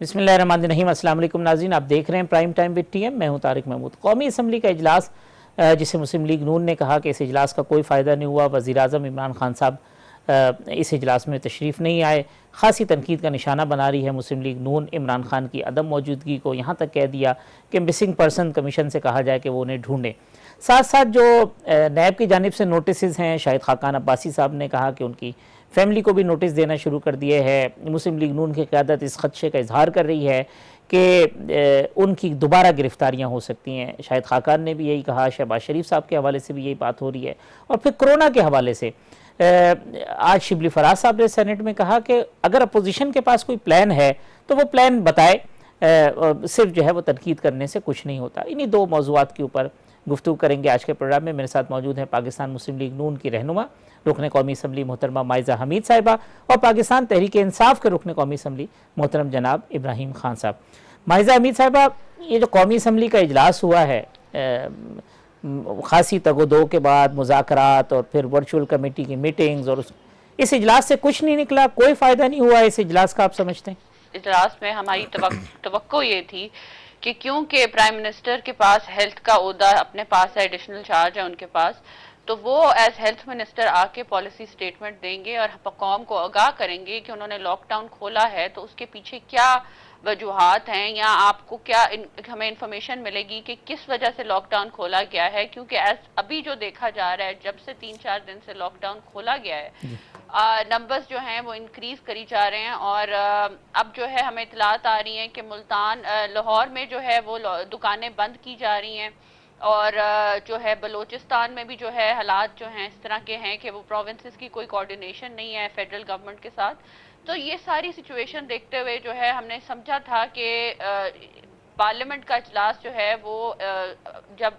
बिस्मिल्लाहिर्रहमानिर्रहीम। अस्सलाम वालेकुम नाज़रीन, आप देख रहे हैं प्राइम टाइम विद टीएम। मैं हूं तारिक महमूद। कौमी असम्बली का इजलास जिसे मुस्लिम लीग नून ने कहा कि इस इजलास का कोई फ़ायदा नहीं हुआ। वज़ीर आज़म इमरान खान साहब इस इजलास में तशरीफ़ नहीं आए। ख़ासी तनकीद का निशाना बना रही है मुस्लिम लीग नून इमरान खान की अदम मौजूदगी को। यहाँ तक कह दिया कि मिसिंग पर्सन कमीशन से कहा जाए कि वो उन्हें ढूंढें। साथ साथ जो नैब की जानिब से नोटिस हैं, शाहिद खाकान अब्बासी साहब ने कहा कि उनकी फैमिली को भी नोटिस देना शुरू कर दिए है। मुस्लिम लीग नून की क़यादत इस खदशे का इजहार कर रही है कि उनकी दोबारा गिरफ्तारियां हो सकती हैं। शाहिद खाकान ने भी यही कहा, शहबाज शरीफ साहब के हवाले से भी यही बात हो रही है। और फिर कोरोना के हवाले से आज शिबली फराज साहब ने सेनेट में कहा कि अगर अपोजिशन के पास कोई प्लान है तो वो प्लान बताए, सिर्फ जो है वो तनकीद करने से कुछ नहीं होता। इन्हीं दो मौज़ूआत के ऊपर गुफ्तगू करेंगे आज के प्रोग्राम में। मेरे साथ मौजूद हैं पाकिस्तान मुस्लिम लीग नून की रहनुमा रुकन कौमी असम्बली मोहतरमा माइज़ा हमीद साहिबा और पाकिस्तान तहरीक इंसाफ के रुकन कौमी असम्बली मोहतरम जनाब इब्राहिम खान साहब। माइज़ा हमीद साहिबा, ये जो कौमी असम्बली का इजलास हुआ है, ख़ासी तगोदो के बाद मुज़ाकरात और फिर वर्चुअल कमेटी की मीटिंग्स, और इस इजलास से कुछ नहीं निकला, कोई फ़ायदा नहीं हुआ इस इजलास का, आप समझते हैं? इजलास में हमारी तवक्को ये थी कि क्योंकि प्राइम मिनिस्टर के पास हेल्थ का ओहदा अपने पास है, एडिशनल चार्ज है उनके पास, तो वो एज हेल्थ मिनिस्टर आके पॉलिसी स्टेटमेंट देंगे और कौम को आगाह करेंगे कि उन्होंने लॉकडाउन खोला है तो उसके पीछे क्या वजूहात हैं, या आपको क्या हमें इंफॉर्मेशन मिलेगी कि किस वजह से लॉकडाउन खोला गया है। क्योंकि एज अभी जो देखा जा रहा है, जब से 3-4 दिन से लॉकडाउन खोला गया है, नंबर्स जो हैं वो इंक्रीज करी जा रहे हैं। और अब जो है हमें इतलात आ रही हैं कि मुल्तान लाहौर में जो है वो दुकानें बंद की जा रही हैं, और जो है बलूचिस्तान में भी जो है हालात जो हैं इस तरह के हैं कि वो प्रोविंसेस की कोई कोऑर्डिनेशन नहीं है फेडरल गवर्नमेंट के साथ। तो ये सारी सिचुएशन देखते हुए जो है हमने समझा था कि पार्लियामेंट का इजलास जो है वो जब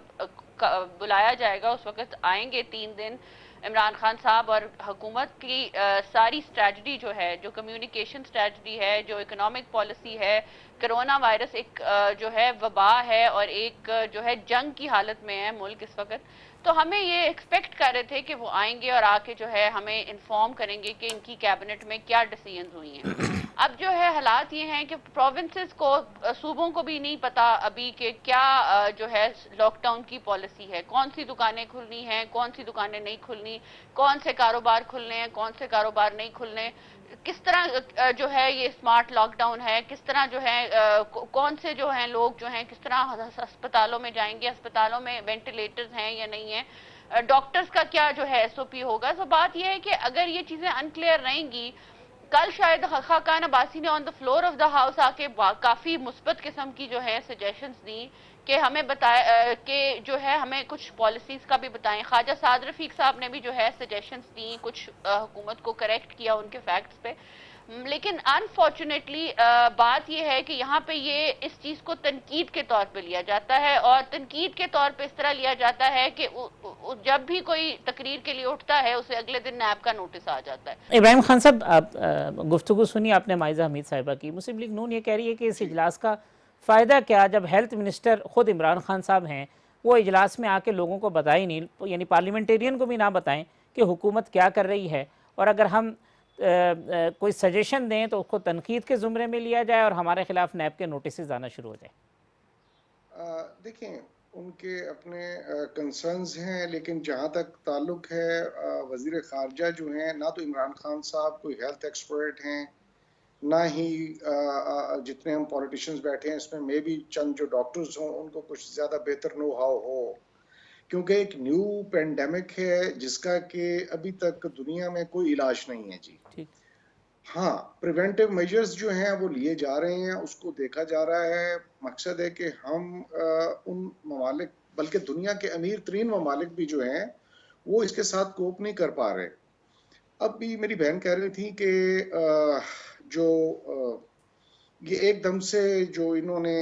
बुलाया जाएगा उस वक्त आएंगे 3 दिन इमरान खान साहब, और हुकूमत की सारी स्ट्रेटजी जो है, जो कम्युनिकेशन स्ट्रेटजी है, जो इकोनॉमिक पॉलिसी है, कोरोना वायरस एक जो है वबा है और एक जो है जंग की हालत में है मुल्क इस वक्त। तो हमें ये एक्सपेक्ट कर रहे थे कि वो आएंगे और आके जो है हमें इन्फॉर्म करेंगे कि इनकी कैबिनेट में क्या डिसीजंस हुई हैं। अब जो है हालात ये हैं कि प्रोविंसेस को, सूबों को भी नहीं पता अभी कि क्या जो है लॉकडाउन की पॉलिसी है, कौन सी दुकानें खुलनी हैं, कौन सी दुकानें नहीं खुलनी, कौन से कारोबार खुलने हैं, कौन से कारोबार नहीं खुलने, किस तरह जो है ये स्मार्ट लॉकडाउन है, किस तरह जो है कौन से जो हैं लोग जो हैं किस तरह अस्पतालों में जाएंगे, अस्पतालों में वेंटिलेटर्स हैं या नहीं है, डॉक्टर्स का क्या जो है एसओपी होगा। तो बात यह है कि अगर ये चीजें अनक्लियर रहेंगी, कल शायद खाकान अब्बासी ने on the floor of the house आके काफी मुस्बत किस्म की जो है सजेशंस दी कि हमें बताए कि जो है हमें कुछ पॉलिसीज का भी बताएं। ख्वाजा साद रफीक साहब ने भी जो है सजेशंस दी, कुछ हुकूमत को करेक्ट किया उनके फैक्ट्स पे। लेकिन अनफॉर्चुनेटली बात यह है कि यहाँ पे ये इस चीज को तनकीद के तौर पे लिया जाता है, और तनकीद के तौर पे इस तरह लिया जाता है कि जब भी कोई तकरीर के लिए उठता है उसे अगले दिन नैब का नोटिस आ जाता है। इब्राहिम खान साहब, आप गुफ्तगू सुनी आपने माइज़ा हमीद साहिबा की। मुस्लिम लीग नून ये कह रही है कि इस इजलास का फ़ायदा क्या, जब हेल्थ मिनिस्टर ख़ुद इमरान खान साहब हैं, वो इजलास में आके लोगों को बताए नहीं, यानी पार्लियामेंटेरियन को भी ना बताएं कि हुकूमत क्या कर रही है, और अगर हम कोई सजेशन दें तो उसको तनकीद के ज़ुमरे में लिया जाए और हमारे खिलाफ नैब के नोटिस आना शुरू हो जाए। देखें, उनके अपने कंसर्न्स हैं, लेकिन जहाँ तक ताल्लुक है वज़ीर ख़ारजा जो हैं, ना तो इमरान खान साहब कोई हेल्थ एक्सपर्ट हैं, ना ही जितने हम पॉलिटिशियंस बैठे हैं इसमें मे भी चंद जो डॉक्टर्स हों उनको कुछ ज़्यादा बेहतर नो हाउ हो, क्योंकि एक न्यू पेंडेमिक है जिसका कि अभी तक दुनिया में कोई इलाज नहीं है जी। ठीक। हाँ, प्रिवेंटिव मेजर्स जो हैं वो लिए जा रहे हैं, उसको देखा जा रहा है। मकसद है कि हम उन ममालिक, बल्कि दुनिया के अमीर तरीन ममालिक भी जो हैं वो इसके साथ कोप नहीं कर पा रहे। अब भी मेरी बहन कह रही थी कि जो ये एकदम से जो इन्होंने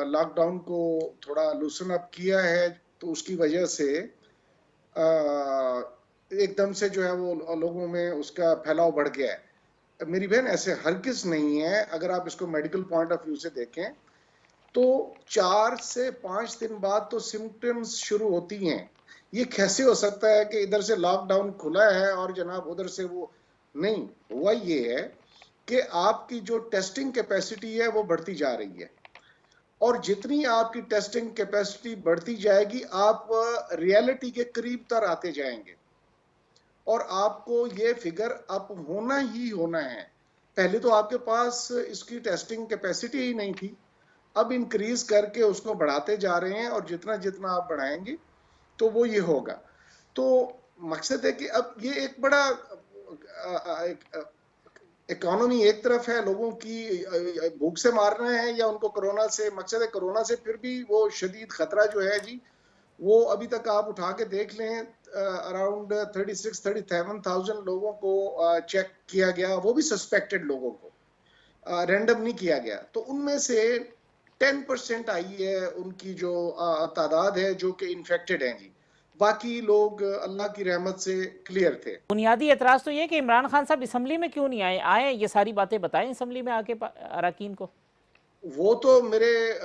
लॉकडाउन को थोड़ा लूसन अप किया है तो उसकी वजह से एकदम से जो है वो लोगों में उसका फैलाव बढ़ गया है। मेरी बहन, ऐसे हरगिज़ नहीं है। अगर आप इसको मेडिकल पॉइंट ऑफ व्यू से देखें तो 4 से 5 दिन बाद तो सिम्टम्स शुरू होती हैं। ये कैसे हो सकता है कि इधर से लॉकडाउन खुला है और जनाब उधर से वो नहीं हुआ? ये है कि आपकी जो टेस्टिंग कैपेसिटी है वो बढ़ती जा रही है, और जितनी आपकी टेस्टिंग कैपेसिटी बढ़ती जाएगी आप रियलिटी के करीब तर आते जाएंगे, और आपको ये फिगर अप होना ही होना है। पहले तो आपके पास इसकी टेस्टिंग कैपेसिटी ही नहीं थी, अब इंक्रीज करके उसको बढ़ाते जा रहे हैं, और जितना जितना आप बढ़ाएंगे तो वो ये होगा। तो मकसद है कि अब ये एक बड़ा इकोनॉमी एक तरफ है, लोगों की भूख से मारना है या उनको कोरोना से, मकसद है कोरोना से फिर भी वो शदीद खतरा जो है जी, वो अभी तक आप उठा के देख लें, अराउंड 36-37,000 लोगों को चेक किया गया, वो भी सस्पेक्टेड लोगों को, रैंडम नहीं किया गया। तो उनमें से 10% आई है उनकी जो तादाद है जो कि इन्फेक्टेड हैं जी, बाकी लोग अल्लाह की रहमत से क्लियर थे। बुनियादी एतराज़ तो ये कि इमरान खान साहब असम्बली में क्यों नहीं आए, ये सारी बातें बताएं असम्बली में आके अरकान को। वो तो मेरे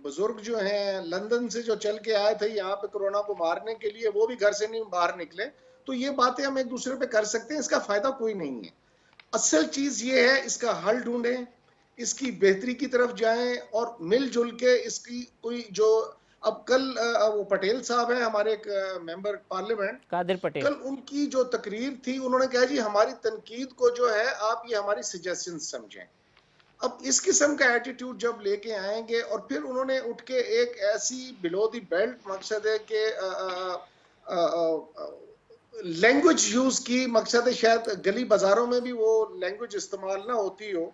बुजुर्ग जो हैं लंदन से जो चल के आए थे यहाँ पे कोरोना को मारने के लिए, वो भी घर से नहीं बाहर निकले। तो ये बातें हम एक दूसरे पे कर सकते हैं, इसका फायदा कोई नहीं है। असल चीज ये है, इसका हल ढूंढें, इसकी बेहतरी की तरफ जाएं, और मिलजुल के इसकी कोई जो, अब कल वो पटेल साहब हैं हमारे एक मेंबर पार्लियामेंट, कादिर पटेल, कल उनकी जो तकरीर थी, उन्होंने कहा जी हमारी तनकीद को जो है आप ये हमारी सजेशन समझें। अब इस किस्म का एटीट्यूड जब लेके आएंगे, और फिर उन्होंने उठ के एक ऐसी बिलो दी बेल्ट, मकसद है कि लैंग्वेज यूज की, मकसद है शायद गली बाजारों में भी वो लैंग्वेज इस्तेमाल ना होती हो,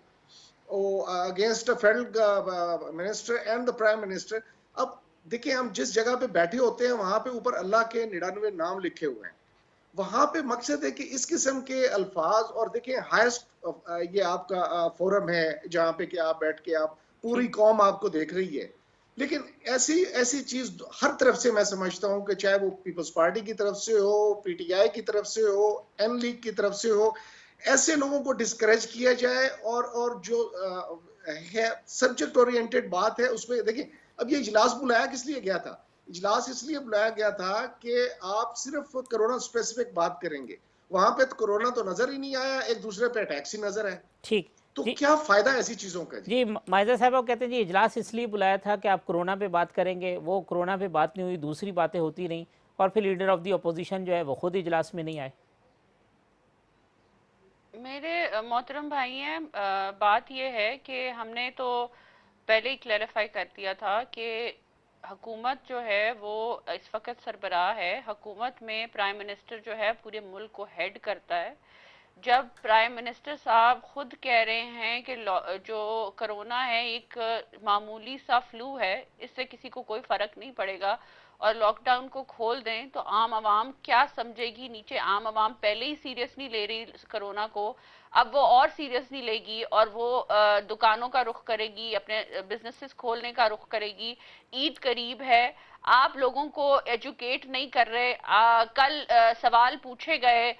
against federal minister and the prime minister. अब देखिए, हम जिस जगह पे बैठे होते हैं वहां पे ऊपर अल्लाह के 99 नाम लिखे हुए हैं, वहां पे मकसद है कि इस किस्म के अल्फाज, और देखिए हाईएस्ट ये आपका फोरम है जहां पे कि आप बैठ के आप पूरी कौम आपको देख रही है, लेकिन ऐसी ऐसी चीज हर तरफ से मैं समझता हूं कि चाहे वो पीपल्स पार्टी की तरफ से हो, पीटीआई की तरफ से हो, एन लीग की तरफ से हो, ऐसे लोगों को डिस्करेज किया जाए, और जो है सब्जेक्ट ओरिएंटेड बात है उसमें देखिए, अब ये इजलास बुलाया किस लिए गया था? इजलास इसलिए बुलाया गया था कि आप सिर्फ कोरोना स्पेसिफिक बात करेंगे, वहां पे तो कोरोना तो नजर ही नहीं आया, एक दूसरे पे अटैक्स ही नजर है। ठीक तो जी, क्या फायदा ऐसी चीजों का जी माइजा साहब कहते हैं जी इजलास इसलिए बुलाया था कि आप कोरोना पे बात करेंगे, वो कोरोना पे बात नहीं हुई, दूसरी बातें होती रहीं, और फिर लीडर ऑफ द अपोजिशन जो है वो खुद इजलास में नहीं आए। मेरे मोहतरम भाई हैं, बात यह है कि हमने तो पहले ही क्लैरिफाई कर दिया था कि हुकूमत जो है वो इस वक्त सरबराह है। हुकूमत में प्राइम मिनिस्टर जो है पूरे मुल्क को हेड करता है। जब प्राइम मिनिस्टर साहब खुद कह रहे हैं कि जो कोरोना है एक मामूली सा फ्लू है, इससे किसी को कोई फर्क नहीं पड़ेगा, और लॉकडाउन को खोल दें तो आम आवाम क्या समझेगी? नीचे आम आवाम पहले ही सीरियस नहीं ले रही कोरोना को, अब वो और सीरियस नहीं लेगी, और वो दुकानों का रुख करेगी, अपने बिजनेसेस खोलने का रुख करेगी। ईद करीब है, आप लोगों को एजुकेट नहीं कर रहे। कल सवाल पूछे गए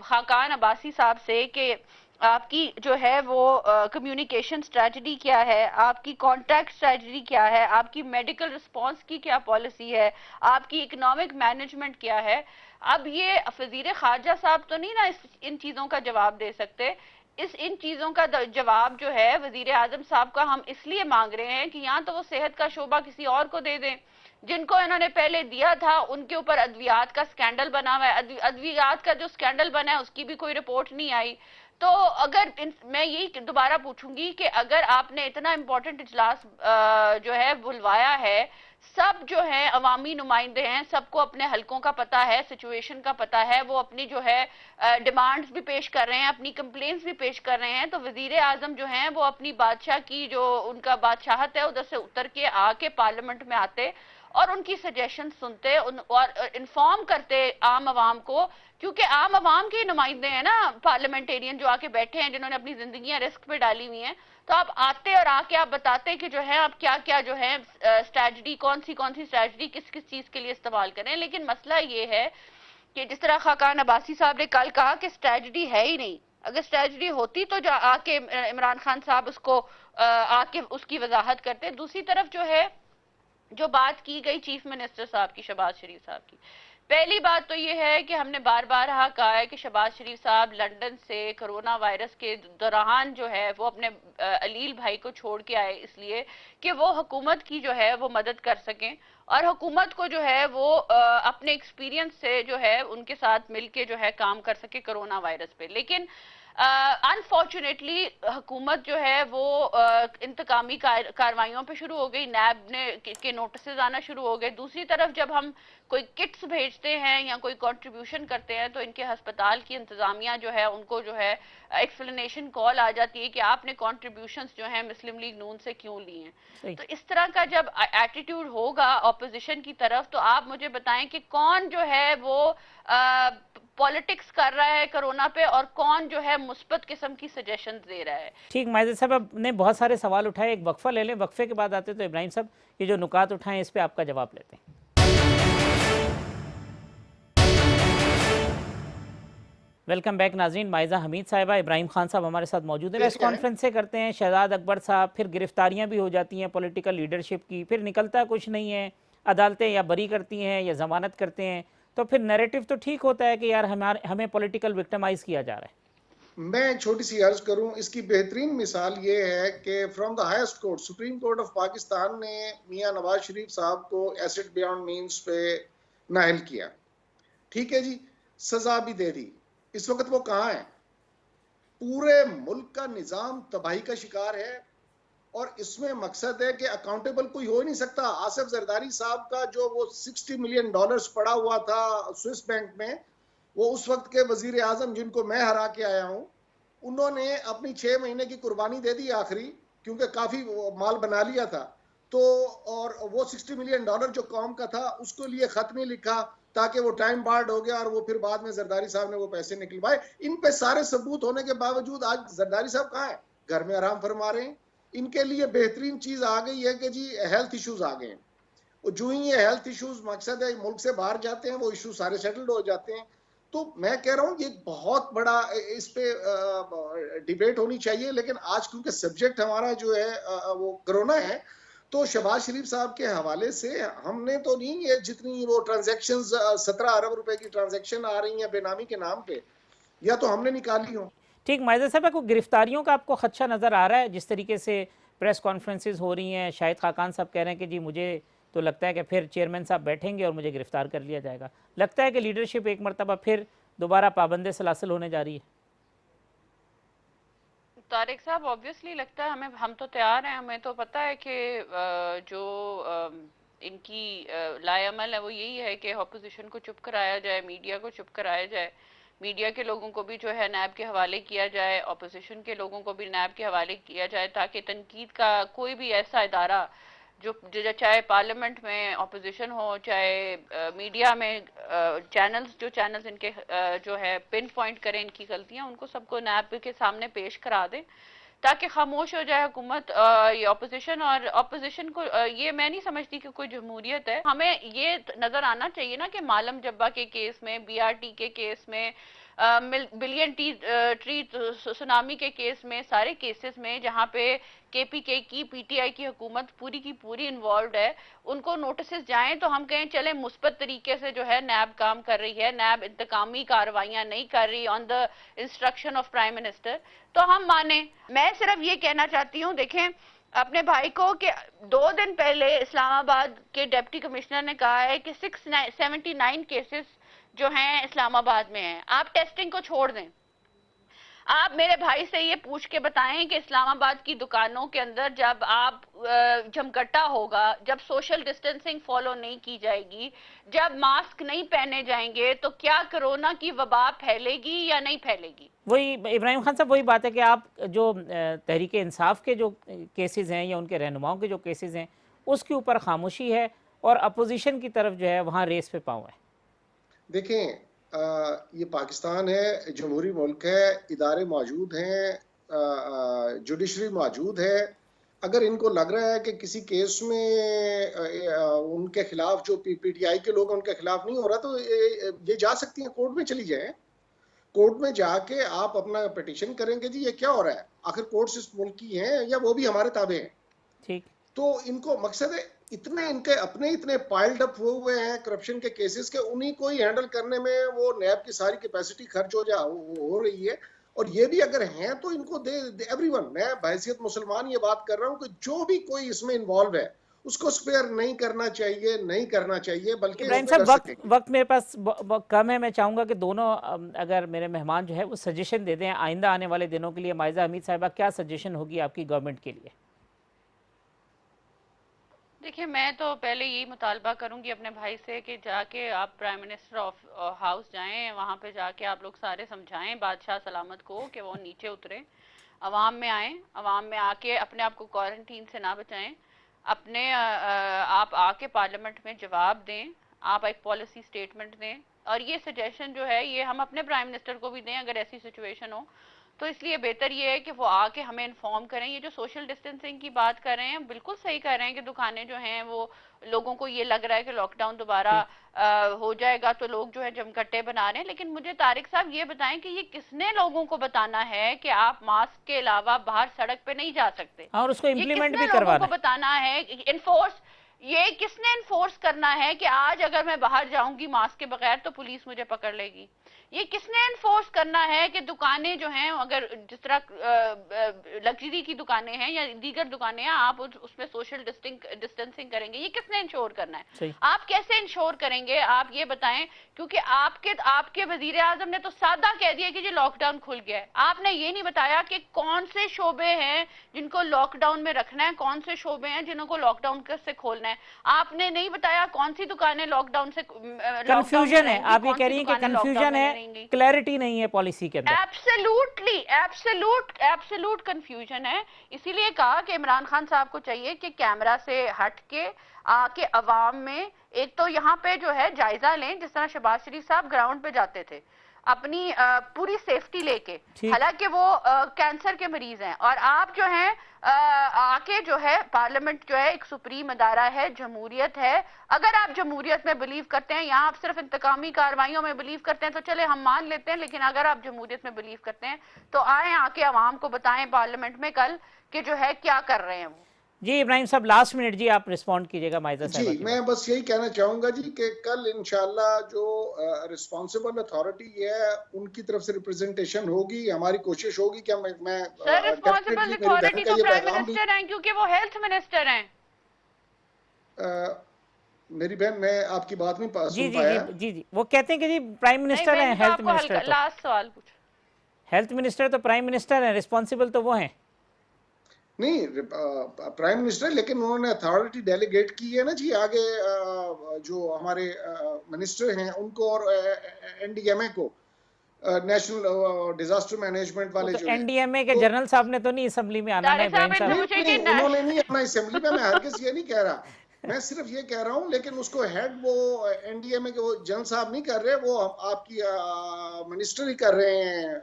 खाकान अब्बासी साहब से कि आपकी जो है वो कम्युनिकेशन स्ट्रेटजी क्या है, आपकी कॉन्टैक्ट स्ट्रेटजी क्या है, आपकी मेडिकल रिस्पांस की क्या पॉलिसी है, आपकी इकोनॉमिक मैनेजमेंट क्या है। अब ये वजीर खारजा साहब तो नहीं ना इन चीज़ों का जवाब दे सकते। इन चीज़ों का जवाब जो है वजीर आजम साहब का हम इसलिए मांग रहे हैं कि या तो वो सेहत का शोबा किसी और को दे दें, जिनको इन्होंने पहले दिया था उनके ऊपर अद्वियात का स्कैंडल बना हुआ है। अद्वियात का जो स्कैंडल बना है उसकी भी कोई रिपोर्ट नहीं आई। तो अगर मैं यही दोबारा पूछूंगी कि अगर आपने इतना इम्पोर्टेंट इजलास जो है बुलवाया है, सब जो है अवामी नुमाइंदे हैं, सबको अपने हलकों का पता है, सिचुएशन का पता है, वो अपनी जो है डिमांड्स भी पेश कर रहे हैं, अपनी कंप्लेंट्स भी पेश कर रहे हैं, तो वजीर आजम जो हैं वो अपनी बादशाह की जो उनका बादशाहत है उधर से उतर के आके पार्लियामेंट में आते और उनकी सजेशन सुनते और इन्फॉर्म करते आम आवाम को, क्योंकि आम आवाम के नुमाइंदे हैं ना पार्लियामेंटेरियन जो आके बैठे हैं, जिन्होंने अपनी जिंदगियां रिस्क पे डाली हुई हैं। तो आप आते और आके आप बताते कि जो है आप क्या क्या जो है स्ट्रेटजी, कौन सी स्ट्रेटजी किस किस चीज के लिए इस्तेमाल करें। लेकिन मसला ये है कि जिस तरह खाकान अब्बासी साहब ने कल कहा कि स्ट्रेटजी है ही नहीं। अगर स्ट्रेटजी होती तो आके इमरान खान साहब उसको आके उसकी वजाहत करते। दूसरी तरफ जो है जो बात की गई चीफ मिनिस्टर साहब की, शहबाज शरीफ साहब की, पहली बात तो ये है कि हमने बार बार कहा है कि शहबाज शरीफ साहब लंदन से कोरोना वायरस के दौरान जो है वो अपने अलील भाई को छोड़ के आए, इसलिए कि वो हुकूमत की जो है वो मदद कर सकें और हुकूमत को जो है वो अपने एक्सपीरियंस से जो है उनके साथ मिलके जो है काम कर सके कोरोना वायरस पे। लेकिन अनफॉर्चुनेटली हुकूमत जो है वो इंतकामी कार्रवाइयों पे शुरू हो गई, नैब ने के नोटिस आना शुरू हो गए। दूसरी तरफ जब हम कोई किट्स भेजते हैं या कोई कंट्रीब्यूशन करते हैं तो इनके अस्पताल की इंतजामिया जो है उनको जो है एक्सप्लेनेशन कॉल आ जाती है कि आपने कंट्रीब्यूशंस जो है मुस्लिम लीग नून से क्यों लिए हैं। तो इस तरह का जब एटीट्यूड होगा ऑपोजिशन की तरफ तो आप मुझे बताएं कि कौन जो है वो पॉलिटिक्स कर रहा है कोरोना पे और कौन जो है मुस्बत किस्म की सजेशन दे रहा है। ठीक, माजिद साहब आपने बहुत सारे सवाल उठाए, एक वक्फा ले लें, वक्फे के बाद आते तो इब्राहिम साहब ये जो नुकात उठाएं इस पे आपका जवाब लेते हैं। वेलकम बैक नाजरीन। माइजा हमीद साहिबा, इब्राहिम खान साहब हमारे साथ मौजूद हैं। प्रेस कॉन्फ्रेंस से करते हैं शहजाद अकबर साहब, फिर गिरफ्तारियां भी हो जाती हैं पॉलिटिकल लीडरशिप की, फिर निकलता कुछ नहीं है, अदालतें या बरी करती हैं या ज़मानत करते हैं, तो फिर नैरेटिव तो ठीक होता है कि यार हमें पॉलिटिकल विक्टिमाइज किया जा रहा है। मैं छोटी सी अर्ज करूं, इसकी बेहतरीन मिसाल ये है कि from the highest court supreme court of Pakistan ने मियां नवाज शरीफ साहब को एसिड बियॉन्ड मींस पे नाअहल किया, ठीक है जी, सजा भी दे दी। इस वक्त वो कहाँ है? पूरे मुल्क का निजाम तबाही का शिकार है और इसमें मकसद है कि अकाउंटेबल कोई हो ही नहीं सकता। आसिफ जरदारी साहब का जो वो $60 मिलियन पड़ा हुआ था स्विस बैंक में, वो उस वक्त के वजीर आजम जिनको मैं हरा के आया हूं, उन्होंने अपनी 6 महीने की कुर्बानी दे दी आखिरी, क्योंकि काफी माल बना लिया था तो, और वो $60 मिलियन जो कौम का था उसको लिए खत नहीं लिखा ताकि वो टाइम बार्ड हो गया और वो फिर बाद में जरदारी साहब ने वो पैसे निकलवाए। इन पे सारे सबूत होने के बावजूद आज जरदारी साहब कहाँ है? घर में आराम फरमा रहे हैं। इनके लिए बेहतरीन चीज आ गई है कि जी हेल्थ इश्यूज आ गए हैं। जो ही ये हेल्थ इश्यूज मकसद है मुल्क से बाहर जाते हैं, वो इशू सारे सेटल्ड हो जाते हैं। तो मैं कह रहा हूँ ये बहुत बड़ा इस पे डिबेट होनी चाहिए, लेकिन आज क्योंकि सब्जेक्ट हमारा जो है वो कोरोना है, तो शहबाज शरीफ साहब के हवाले से हमने तो नहीं, ये जितनी वो ट्रांजैक्शंस 17 अरब रुपए की ट्रांजैक्शन आ रही हैं बेनामी के नाम पे, या तो हमने निकाली हो। ठीक, माइजा साहब को गिरफ्तारियों का आपको खदशा नज़र आ रहा है? जिस तरीके से प्रेस कॉन्फ्रेंसेज हो रही हैं, शाहिद खाकान साहब कह रहे हैं कि जी मुझे तो लगता है कि फिर चेयरमैन साहब बैठेंगे और मुझे गिरफ्तार कर लिया जाएगा। लगता है कि लीडरशिप एक मरतबा फिर दोबारा पाबंद सलासिल होने जा रही है। तारिक साहब ऑब्वियसली लगता है हमें, हम तो तैयार हैं, हमें तो पता है कि जो इनकी लाएअमल है वो यही है कि अपोजिशन को चुप कराया जाए, मीडिया को चुप कराया जाए, मीडिया के लोगों को भी जो है नैब के हवाले किया जाए, अपोजिशन के लोगों को भी नैब के हवाले किया जाए, ताकि तनकीद का कोई भी ऐसा इदारा जो चाहे पार्लियामेंट में अपोजिशन हो, चाहे मीडिया में चैनल्स, जो चैनल्स इनके जो है पिन पॉइंट करें इनकी गलतियां, उनको सबको नैब के सामने पेश करा दें ताकि खामोश हो जाए हुकूमत, ये अपोजिशन। और अपोजिशन को ये मैं नहीं समझती कि कोई जमहूरियत है। हमें ये नजर आना चाहिए ना कि मालम जब्बा के केस में, बीआरटी के केस में, बिलियन ट्री सुनामी के केस में, सारे केसेस में जहां पे केपीके की पीटीआई की हुकूमत पूरी की पूरी इन्वॉल्व है, उनको नोटिस जाएं तो हम कहें चले मुस्बत तरीके से जो है नैब काम कर रही है, नैब इंतकामी कार्रवाइयां नहीं कर रही on the instruction of prime minister, तो हम माने। मैं सिर्फ ये कहना चाहती हूँ, देखें अपने भाई को कि 2 दिन पहले इस्लामाबाद के डिप्टी कमिश्नर ने कहा है कि 679 केसेस जो हैं इस्लामाबाद में हैं। आप टेस्टिंग को छोड़ दें, आप मेरे भाई से ये पूछ के बताएं कि इस्लामाबाद की दुकानों के अंदर जब आप जमघटा होगा, जब सोशल डिस्टेंसिंग फॉलो नहीं की जाएगी, जब मास्क नहीं पहने जाएंगे, तो क्या कोरोना की वबा फैलेगी या नहीं फैलेगी? वही इब्राहिम खान साहब, वही बात है कि आप जो तहरीक इंसाफ के जो केसेस हैं या उनके रहनुमाओं के जो केसेस हैं उसके ऊपर खामोशी है और अपोजिशन की तरफ जो है वहाँ रेस पे पाँव है। देखें, ये पाकिस्तान है, जमहूरी मुल्क है, इदारे मौजूद हैं, जुडिशरी मौजूद है। अगर इनको लग रहा है कि किसी केस में उनके खिलाफ जो पीटीआई के लोग उनके खिलाफ नहीं हो रहा, तो ये जा सकती हैं, कोर्ट में चली जाएं। कोर्ट में जाके आप अपना पिटीशन करेंगे जी ये क्या हो रहा है, आखिर कोर्ट्स इस मुल्क की हैं या वो भी हमारे ताबे हैं। ठीक, तो इनको मकसद है, इतने इनके अपने इतने पाइल्ड अप हुए हैं करप्शन के केसेस के, उन्हीं को ही हैंडल करने में वो नैब की सारी कैपेसिटी खर्च हो रही है। और ये भी अगर हैं तो इनको दे एवरीवन। मैं बहैसियत मुसलमान ये बात कर रहा हूँ कि जो भी कोई इसमें इन्वॉल्व है उसको स्पेयर नहीं करना चाहिए, नहीं करना चाहिए, बल्कि इब्राहिम उसमें साहब, कर वक्त सकेंगे। वक्त मेरे पास कम है। मैं चाहूँगा कि दोनों अगर मेरे मेहमान जो है वो सजेशन दे दें आइंदा आने वाले दिनों के लिए। माइजा हमीद साहिबा, क्या सजेशन होगी आपकी गवर्नमेंट के लिए? देखिए, मैं तो पहले यही मुतालबा करूंगी अपने भाई से कि जाके आप प्राइम मिनिस्टर ऑफ हाउस जाएं, वहां पे जाके आप लोग सारे समझाएं बादशाह सलामत को कि वो नीचे उतरे, अवाम में आए, अवाम में आके अपने आप को क्वारंटीन से ना बचाएं, अपने आप आके पार्लियामेंट में जवाब दें, आप एक पॉलिसी स्टेटमेंट दें। और ये सजेशन जो है ये हम अपने प्राइम मिनिस्टर को भी दें अगर ऐसी सिचुएशन हो तो। इसलिए बेहतर ये है कि वो आके हमें इन्फॉर्म करें। ये जो सोशल डिस्टेंसिंग की बात कर रहे हैं बिल्कुल सही कर रहे हैं कि दुकानें जो हैं वो, लोगों को ये लग रहा है कि लॉकडाउन दोबारा हो जाएगा तो लोग जो है जमघटे बना रहे हैं। लेकिन मुझे तारिक साहब ये बताएं कि ये किसने लोगों को बताना है कि आप मास्क के अलावा बाहर सड़क पे नहीं जा सकते? और उसको ये इम्प्लीमेंट किसने भी लोगों करवाना को है। बताना है? इन्फोर्स, ये किसने इन्फोर्स करना है कि आज अगर मैं बाहर जाऊंगी मास्क के बगैर तो पुलिस मुझे पकड़ लेगी? ये किसने इन्फोर्स करना है कि दुकानें जो हैं, अगर जिस तरह लग्जरी की दुकानें हैं या दीगर दुकानें हैं, आप उसमें सोशल डिस्टेंसिंग करेंगे? ये किसने इंश्योर करना है? सही। आप कैसे इंश्योर करेंगे? आप ये बताएं। क्योंकि आपके वजीर आजम ने तो सादा कह दिया कि जी लॉकडाउन खुल गया है। आपने ये नहीं बताया कि कौन से शोबे हैं जिनको लॉकडाउन में रखना है, कौन से शोबे हैं जिनको लॉकडाउन से खोलना है। आपने नहीं बताया कौन सी दुकानें लॉकडाउन से कंफ्यूजन है, आप ये कह रही हैं कि कंफ्यूजन है, क्लैरिटी नहीं है पॉलिसी के अंदर। एब्सोल्युटली एब्सोल्यूट कंफ्यूजन है। इसीलिए कहा कि इमरान खान साहब को चाहिए कि कैमरा से हट के आके अवाम में एक तो यहाँ पे जो है जायजा लें, जिस तरह शहबाज शरीफ साहब ग्राउंड पे जाते थे अपनी पूरी सेफ्टी लेके। हालांकि वो कैंसर के मरीज हैं, और आप जो हैं आके जो है, पार्लियामेंट जो है एक सुप्रीम अदारा है, जमहूरियत है। अगर आप जमहूरियत में बिलीव करते हैं, यहाँ आप सिर्फ इंतकामी कार्रवाइयों में बिलीव करते हैं तो चले हम मान लेते हैं, लेकिन अगर आप जमहूरियत में बिलीव करते हैं तो आए आके अवाम को बताएं पार्लियामेंट में कल कि जो है क्या कर रहे हैं वो। जी इब्राहिम साहब, लास्ट मिनट जी आप रिस्पॉन्ड कीजिएगा माइजा साहिबा जी, की मैं बात। बस यही कहना चाहूंगा जी कि कल इंशाल्लाह जो रिस्पॉन्सिबल अथॉरिटी है उनकी तरफ से रिप्रेजेंटेशन होगी। हमारी कोशिश होगी कि मैं सर रिस्पॉन्सिबल डेफिनेटली, मेरी बहन अथॉरिटी का तो ये प्राइम पैगाम भी, मिनिस्टर हैं क्योंकि वो हेल्थ मिनिस्टर हैं। मेरी बहन, मैं आपकी बात नहीं जी सुन जी पाया। जी जी जी, वो कहते हैं कि जी प्राइम मिनिस्टर हैं, हेल्थ मिनिस्टर तो लास्ट सवाल पूछ। हेल्थ मिनिस्टर तो प्राइम मिनिस्टर हैं, रिस्पॉन्सिबल तो वो हैं। नहीं, प्राइम मिनिस्टर, लेकिन उन्होंने अथॉरिटी डेलीगेट की है ना जी आगे जो हमारे मिनिस्टर हैं उनको, और एनडीएमए को, नेशनल डिजास्टर मैनेजमेंट वाले तो जो हैं। एनडीएमए के तो जनरल साहब ने तो नहीं असेंबली में आना है इब्राहिम साहब? नहीं, उन्होंने नहीं आना असेंबली में। मैं हरगिज़ ये नहीं कह रहा, मैं सिर्फ ये कह रहा हूँ, लेकिन उसको हेड वो एनडीएमए के वो जनरल साहब नहीं कर रहे, वो आपकी मिनिस्टर ही कर रहे हैं,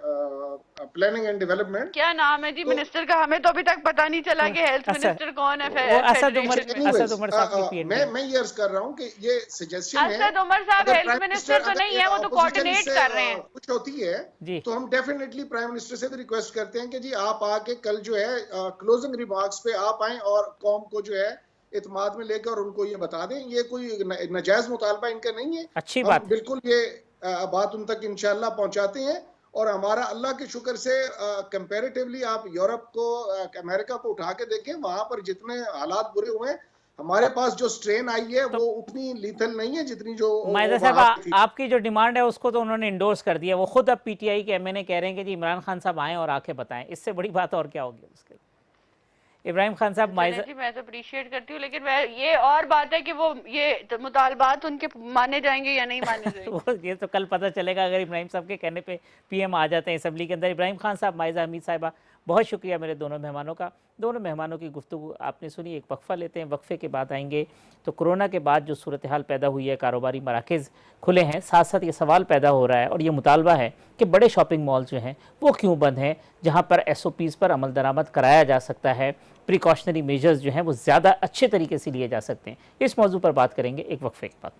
प्लानिंग एंड डेवलपमेंट। क्या नाम है जी मिनिस्टर का? हमें तो अभी तक पता नहीं चला कि हेल्थ मिनिस्टर कौन है वो असद उमर फेडरेशन में। साहब की पीएनडी। मैं ये अर्ज कर रहा हूँ कि ये सजेशन है, असद उमर साहब अगर हेल्थ प्राइम मिनिस्टर मिनिस्टर, तो नहीं है, वो तो कोऑर्डिनेट कर रहे हैं। कुछ होती है तो हम डेफिनेटली प्राइम मिनिस्टर से भी रिक्वेस्ट करते हैं कि जी आप आके कल जो है क्लोजिंग रिमार्क्स पे आप आए और कौम को जो है इत्माद में लेकर उनको ये बता दें। ये कोई नाजायज मुतालबा इनका नहीं है, अच्छी हम बात। बिल्कुल ये बात उन तक इंशाल्लाह पहुंचाते हैं। और हमारा अल्लाह के शुक्र से कंपैरेटिवली आप यूरोप को, अमेरिका को उठा के देखें, वहां पर जितने हालात बुरे हुए हैं, हमारे पास जो स्ट्रेन आई है वो उतनी लीथल नहीं है जितनी जो माइजा साहब, आपकी जो डिमांड है उसको तो उन्होंने इंडोर्स कर दिया। वो खुद अब पीटीआई के एमएनए कह रहे हैं कि जी इमरान खान साहब आएँ और आके बताएं। इससे बड़ी बात और क्या होगी उसके? इब्राहिम खान साहब, माइजा जी मैं तो अप्रिशिएट करती हूँ, लेकिन मैं ये और बात है कि वो ये तो मुतालबात उनके माने जाएंगे या नहीं माने जाएंगे। वो ये तो कल पता चलेगा अगर इब्राहिम साहब के कहने पे पीएम आ जाते हैं असेंबली के अंदर। इब्राहिम खान साहब, माइजा हमीद साहिबा, बहुत शुक्रिया मेरे दोनों मेहमानों का। दोनों मेहमानों की गुफ्तगू आपने सुनी। एक वक्फ़ा लेते हैं, वक्फ़े के बाद आएंगे तो कोरोना के बाद जो सूरत हाल पैदा हुई है, कारोबारी मराकज़ खुले हैं, साथ साथ ये सवाल पैदा हो रहा है और ये मुतालबा है कि बड़े शॉपिंग मॉल जो हैं वो क्यों बंद हैं, जहाँ पर SOPs पर अमल दरामद कराया जा सकता है, प्रिकॉशनरी मेजर्स जो हैं वो ज़्यादा अच्छे तरीके से लिए जा सकते हैं। इस मौजू पर बात करेंगे एक वक्फ़े के बाद।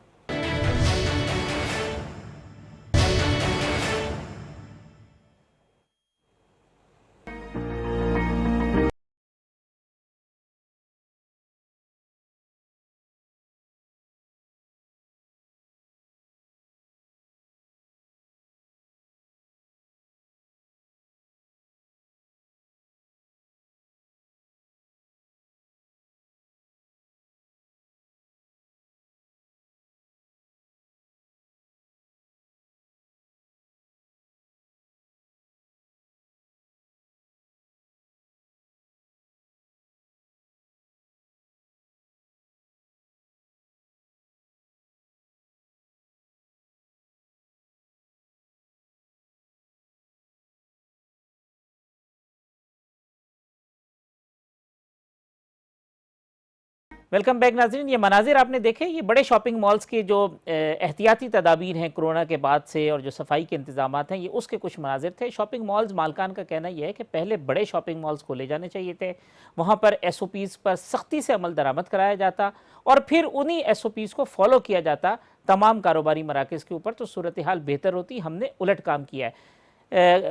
वेलकम बैक नाज़रीन। ये मनाजिर आपने देखे, ये बड़े शॉपिंग मॉल्स के जो एहतियाती तदाबीर हैं कोरोना के बाद से और जो सफाई के इंतजामात हैं, ये उसके कुछ मनाजिर थे। शॉपिंग मॉल्स मालकान का कहना यह है कि पहले बड़े शॉपिंग मॉल्स खोले जाने चाहिए थे, वहाँ पर SOPs पर सख्ती से अमल दरामद कराया जाता और फिर उन्हीं SOPs को फॉलो किया जाता तमाम कारोबारी मराकज़ के ऊपर, तो सूरत हाल बेहतर होती। हमने उलट काम किया है।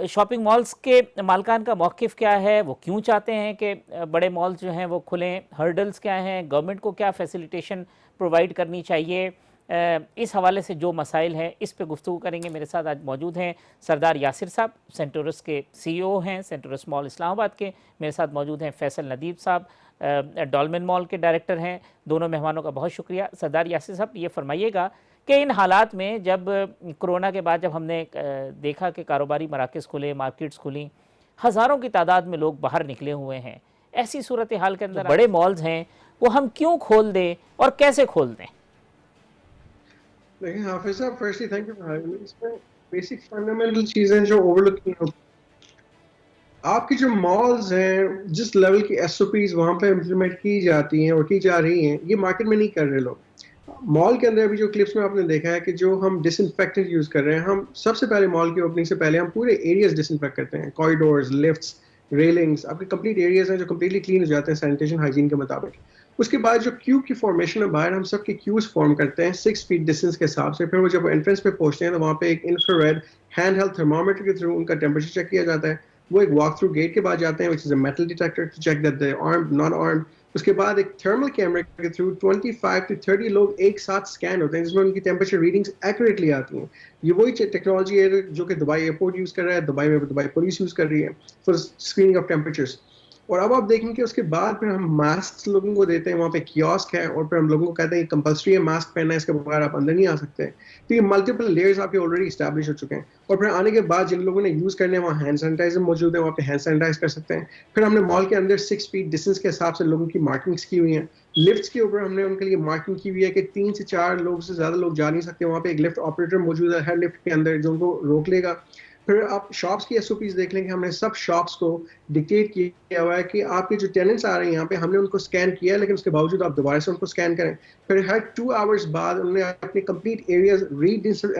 शॉपिंग मॉल्स के मालकान का मौक़िफ़ क्या है, वो क्यों चाहते हैं कि बड़े मॉल्स जो हैं वो खुलें, हर्डल्स क्या हैं, गवर्नमेंट को क्या फैसिलिटेशन प्रोवाइड करनी चाहिए, इस हवाले से जो मसाइल हैं इस पे गुफ्तगू करेंगे। मेरे साथ आज मौजूद हैं सरदार यासिर साहब, सेंटोरस के CEO हैं, सेंटोरस मॉल इस्लामाबाद के। मेरे साथ मौजूद हैं फैसल नदीब साहब, डॉल्मेन मॉल के डायरेक्टर हैं। दोनों मेहमानों का बहुत शुक्रिया। सरदार यासिर साहब, ये फरमाइएगा कि इन हालात में जब कोरोना के बाद जब हमने देखा कि कारोबारी मराकज़ खुले, मार्केट्स खुली, हज़ारों की तादाद में लोग बाहर निकले हुए हैं, ऐसी सूरत हाल के अंदर बड़े मॉल्स हैं वो हम क्यों खोल दें और कैसे खोल दें? देखिए हाफिज साहब, firstly thank you for having me. इसमें बेसिक फंडामेंटल चीज़ें जो ओवरलुक की होती, आपकी जो मॉल्स हैं, जिस लेवल की SOPs वहाँ पे इम्प्लीमेंट की जाती हैं और की जा रही हैं, ये मार्केट में नहीं कर रहे लोग। मॉल के अंदर अभी जो क्लिप्स में आपने देखा है कि जो हम डिसइंफेक्टेंट यूज़ कर रहे हैं, हम सबसे पहले मॉल की ओपनिंग से पहले हम पूरे एरियाज डिसइंफेक्ट करते हैं, कॉरिडोर्स, लिफ्ट्स, रेलिंग्स, आपके कंप्लीट एरियाज हैं जो कंप्लीटली क्लीन हो जाते हैं सैनिटेशन हाइजीन के मुताबिक। उसके बाद जो क्यू की फॉर्मेशन है बाहर, हम सबके क्यूज फॉर्म करते हैं 6 फीट डिस्टेंस के हिसाब से। फिर वो जब एंट्रेंस पे पहुंचते हैं तो वहाँ पे एक इंफ्रारेड हैंड हेल्ड थर्मामीटर के थ्रू उनका टेम्परेचर चेक किया जाता है। वो एक वॉक थ्रू गेट के बाद जाते हैं, which is a metal detector to check that they armed, not armed. उसके बाद एक थर्मल कैमरे के थ्रू 25 to 30 लोग एक साथ स्कैन होते हैं, जिसमें उनकी टेम्परेचर रीडिंग्स एक्यूरेटली आती हैं। ये वही टेक्नोलॉजी है जो कि दुबई एयरपोर्ट यूज़ कर रहा है, दुबई में दुबई पुलिस यूज़ कर रही है फॉर स्क्रीनिंग ऑफ टेम्परेचर्स। और अब आप देखेंगे कि उसके बाद फिर हम मास्क लोगों को देते हैं, वहाँ पे कियोस्क है और फिर हम लोगों को कहते हैं कंपल्सरी है मास्क पहनना है, इसके बगैर आप अंदर नहीं आ सकते। तो ये मल्टीपल लेयर्स आपके ऑलरेडी इस्टेब्लिश हो चुके हैं। और फिर आने के बाद जिन लोगों ने यूज़ करने हैं वहाँ हैंड सैनिटाइजर मौजूद है, वहाँ पे हैंड सैनिटाइज कर सकते हैं। फिर हमने मॉल के अंदर 6 फीट डिस्टेंस के हिसाब से लोगों की मार्किंग्स की हुई हैं। लिफ्ट्स के ऊपर हमने उनके लिए मार्किंग की हुई है कि 3 से 4 लोग से ज़्यादा लोग जा नहीं सकते। वहाँ पे एक लिफ्ट ऑपरेटर मौजूद है हर लिफ्ट के अंदर जो उनको रोक लेगा। फिर आप शॉप्स की SOPs देख लेंगे, हमने सब शॉप्स को डिक्टेट किया हुआ है कि आपके जो टेनेंट्स आ रहे हैं यहाँ पे, हमने उनको स्कैन किया है, लेकिन उसके बावजूद आप दोबारा से उनको स्कैन करें। फिर हर 2 आवर्स बाद उन्होंने अपने कंप्लीट एरियाज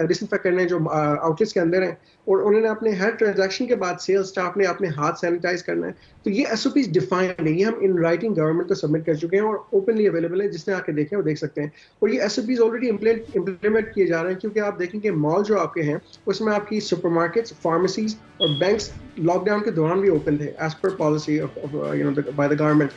डिसइंफेक्ट करने हैं जो आउटलेट्स के अंदर हैं, और उन्होंने अपने हर ट्रांजैक्शन के बाद सेल्स स्टाफ ने अपने हाथ सैनिटाइज करना है। तो ये SOPs डिफाइंड है, ये हम इन राइटिंग गवर्नमेंट को सबमिट कर चुके हैं और ओपनली अवेलेबल है, जिसने आके देखे वो देख सकते हैं। और ये SOPs ऑलरेडी इम्प्लीमेंट किए जा रहे हैं, क्योंकि आप देखेंगे मॉल जो आपके हैं उसमें आपकी सुपरमार्केट्स, फार्मेसीज और बैंक्स लॉकडाउन के दौरान भी ओपन थे as per policy by the government.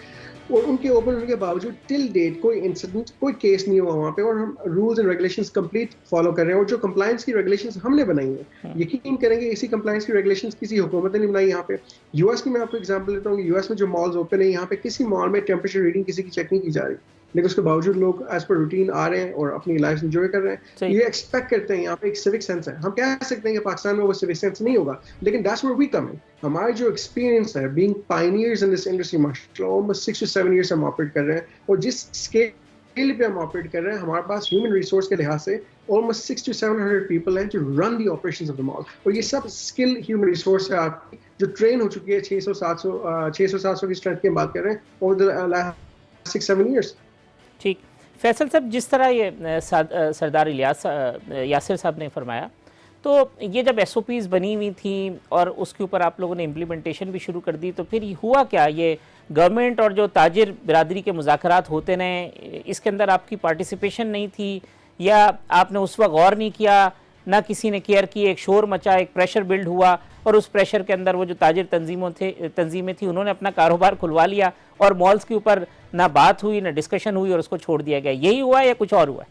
और उनके ओपन होने के बावजूद टिल डेट कोई इंसिडेंट, कोई केस नहीं हुआ वहाँ पे, और हम rules and regulations complete follow कर रहे हैं। और जो कंप्लायंस की रेगुलेशंस हमने बनाई हैं, यकीन करेंगे इसी कंप्लायंस की रेगुलेशंस किसी हुकूमत ने नहीं बनाई। यहाँ पे US की मैं आपको एग्जांपल देता हूँ, US में जो मॉल्स ओपन है, यहाँ पे किसी मॉल में टेम्परेचर रीडिंग किसी की चेक नहीं की जा रही, लेकिन उसके बावजूद लोग एज पर रूटीन आ रहे हैं और अपनी लाइफ एंजॉय कर रहे हैं। ये एक्सपेक्ट करते हैं, यहाँ पे एक सिविक सेंस है। हम कह सकते हैं कि पाकिस्तान में वो सिविक सेंस नहीं होगा, लेकिन दैट्स वेयर वी कम इन। हमारा जो एक्सपीरियंस है being pioneers in this industry, माशाल्लाह ऑलमोस्ट 6 to 7 years हम ऑपरेट कर रहे हैं, और जिस स्केल पे हम ऑपरेट कर रहे हैं, हमारे पास ह्यूमन रिसोर्स के लिहाज से ऑलमोस्ट 600 to 700 पीपल हैं जो run the operations of the mall. और ये सब स्किल ह्यूमन रिसोर्स है आपकी, जो ट्रेन हो चुकी है 600-700 की स्ट्रेंथ की बात कर रहे हैं ओवर द लास्ट 6-7 years। ठीक, फैसल साहब, जिस तरह ये सरदार यासिर साहब ने फरमाया, तो ये जब SOPs बनी हुई थी और उसके ऊपर आप लोगों ने इम्प्लीमेंटेशन भी शुरू कर दी, तो फिर हुआ क्या? ये गवर्नमेंट और जो ताजिर बिरादरी के मुज़ाकरात होते रहे, इसके अंदर आपकी पार्टिसिपेशन नहीं थी, या आपने उस वक्त गौर नहीं किया, ना किसी ने केयर की, एक शोर मचा, एक प्रेशर बिल्ड हुआ, और उस प्रेशर के अंदर वो जो ताजिर तंजीमें थी उन्होंने अपना कारोबार खुलवा लिया और मॉल्स के ऊपर ना बात हुई, ना डिस्कशन हुई, और उसको छोड़ दिया गया? यही हुआ या कुछ और हुआ?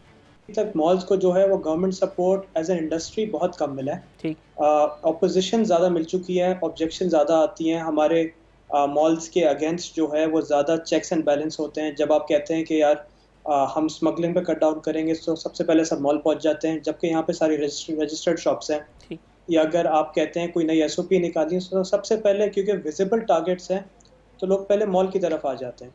तक मॉल्स को जो है वो government support as an industry बहुत कम मिला है। ठीक, ऑपोजिशन ज़्यादा मिल चुकी है, ऑब्जेक्शन ज़्यादा आती हैं हमारे मॉल्स के अगेंस्ट, जो है वो ज़्यादा चेक्स एंड बैलेंस होते हैं। जब आप कहते हैं कि यार हम स्मगलिंग पे कट डाउन करेंगे, तो सबसे पहले सब मॉल पहुंच जाते हैं, जबकि यहाँ पे सारी रजिस्टर्ड शॉप्स हैं। ठीक, या अगर आप कहते हैं कोई नई SOP निकाली, तो सबसे पहले क्योंकि विजिबल टारगेट्स हैं तो लोग पहले मॉल की तरफ आ जाते हैं।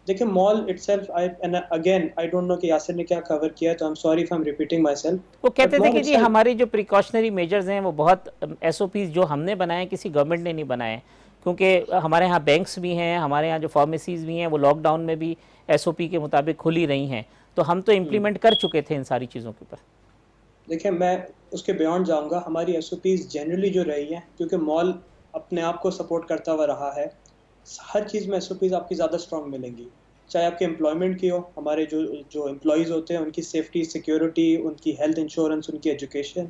देखिए mall itself, I don't know कि यासिर ने क्या कवर किया है, तो I am sorry if I am repeating my self. वो कहते थे कि जी हमारे जो प्रिकॉशनरी मेजर्स हैं वो बहुत SOPs जो हमने बनाए किसी गवर्नमेंट ने नहीं बनाए, क्योंकि हमारे यहाँ बैंक्स भी हैं, हमारे यहाँ जो फार्मेसीज़ भी हैं वो लॉकडाउन में भी SOP के मुताबिक खुल ही रही हैं, तो हम तो इम्प्लीमेंट कर चुके थे इन सारी चीज़ों के ऊपर। देखिए, मैं उसके बियॉन्ड जाऊंगा। हमारी एसओपीज जनरली जो रही हैं, क्योंकि मॉल अपने आप को सपोर्ट करता हुआ रहा है, हर चीज़ में एसओपीज आपकी ज़्यादा स्ट्रांग मिलेंगी। चाहे आपके एम्प्लॉयमेंट की हो, हमारे जो जो एम्प्लॉयज़ होते हैं उनकी सेफ्टी, सिक्योरिटी, उनकी हेल्थ इंश्योरेंस, उनकी एजुकेशन,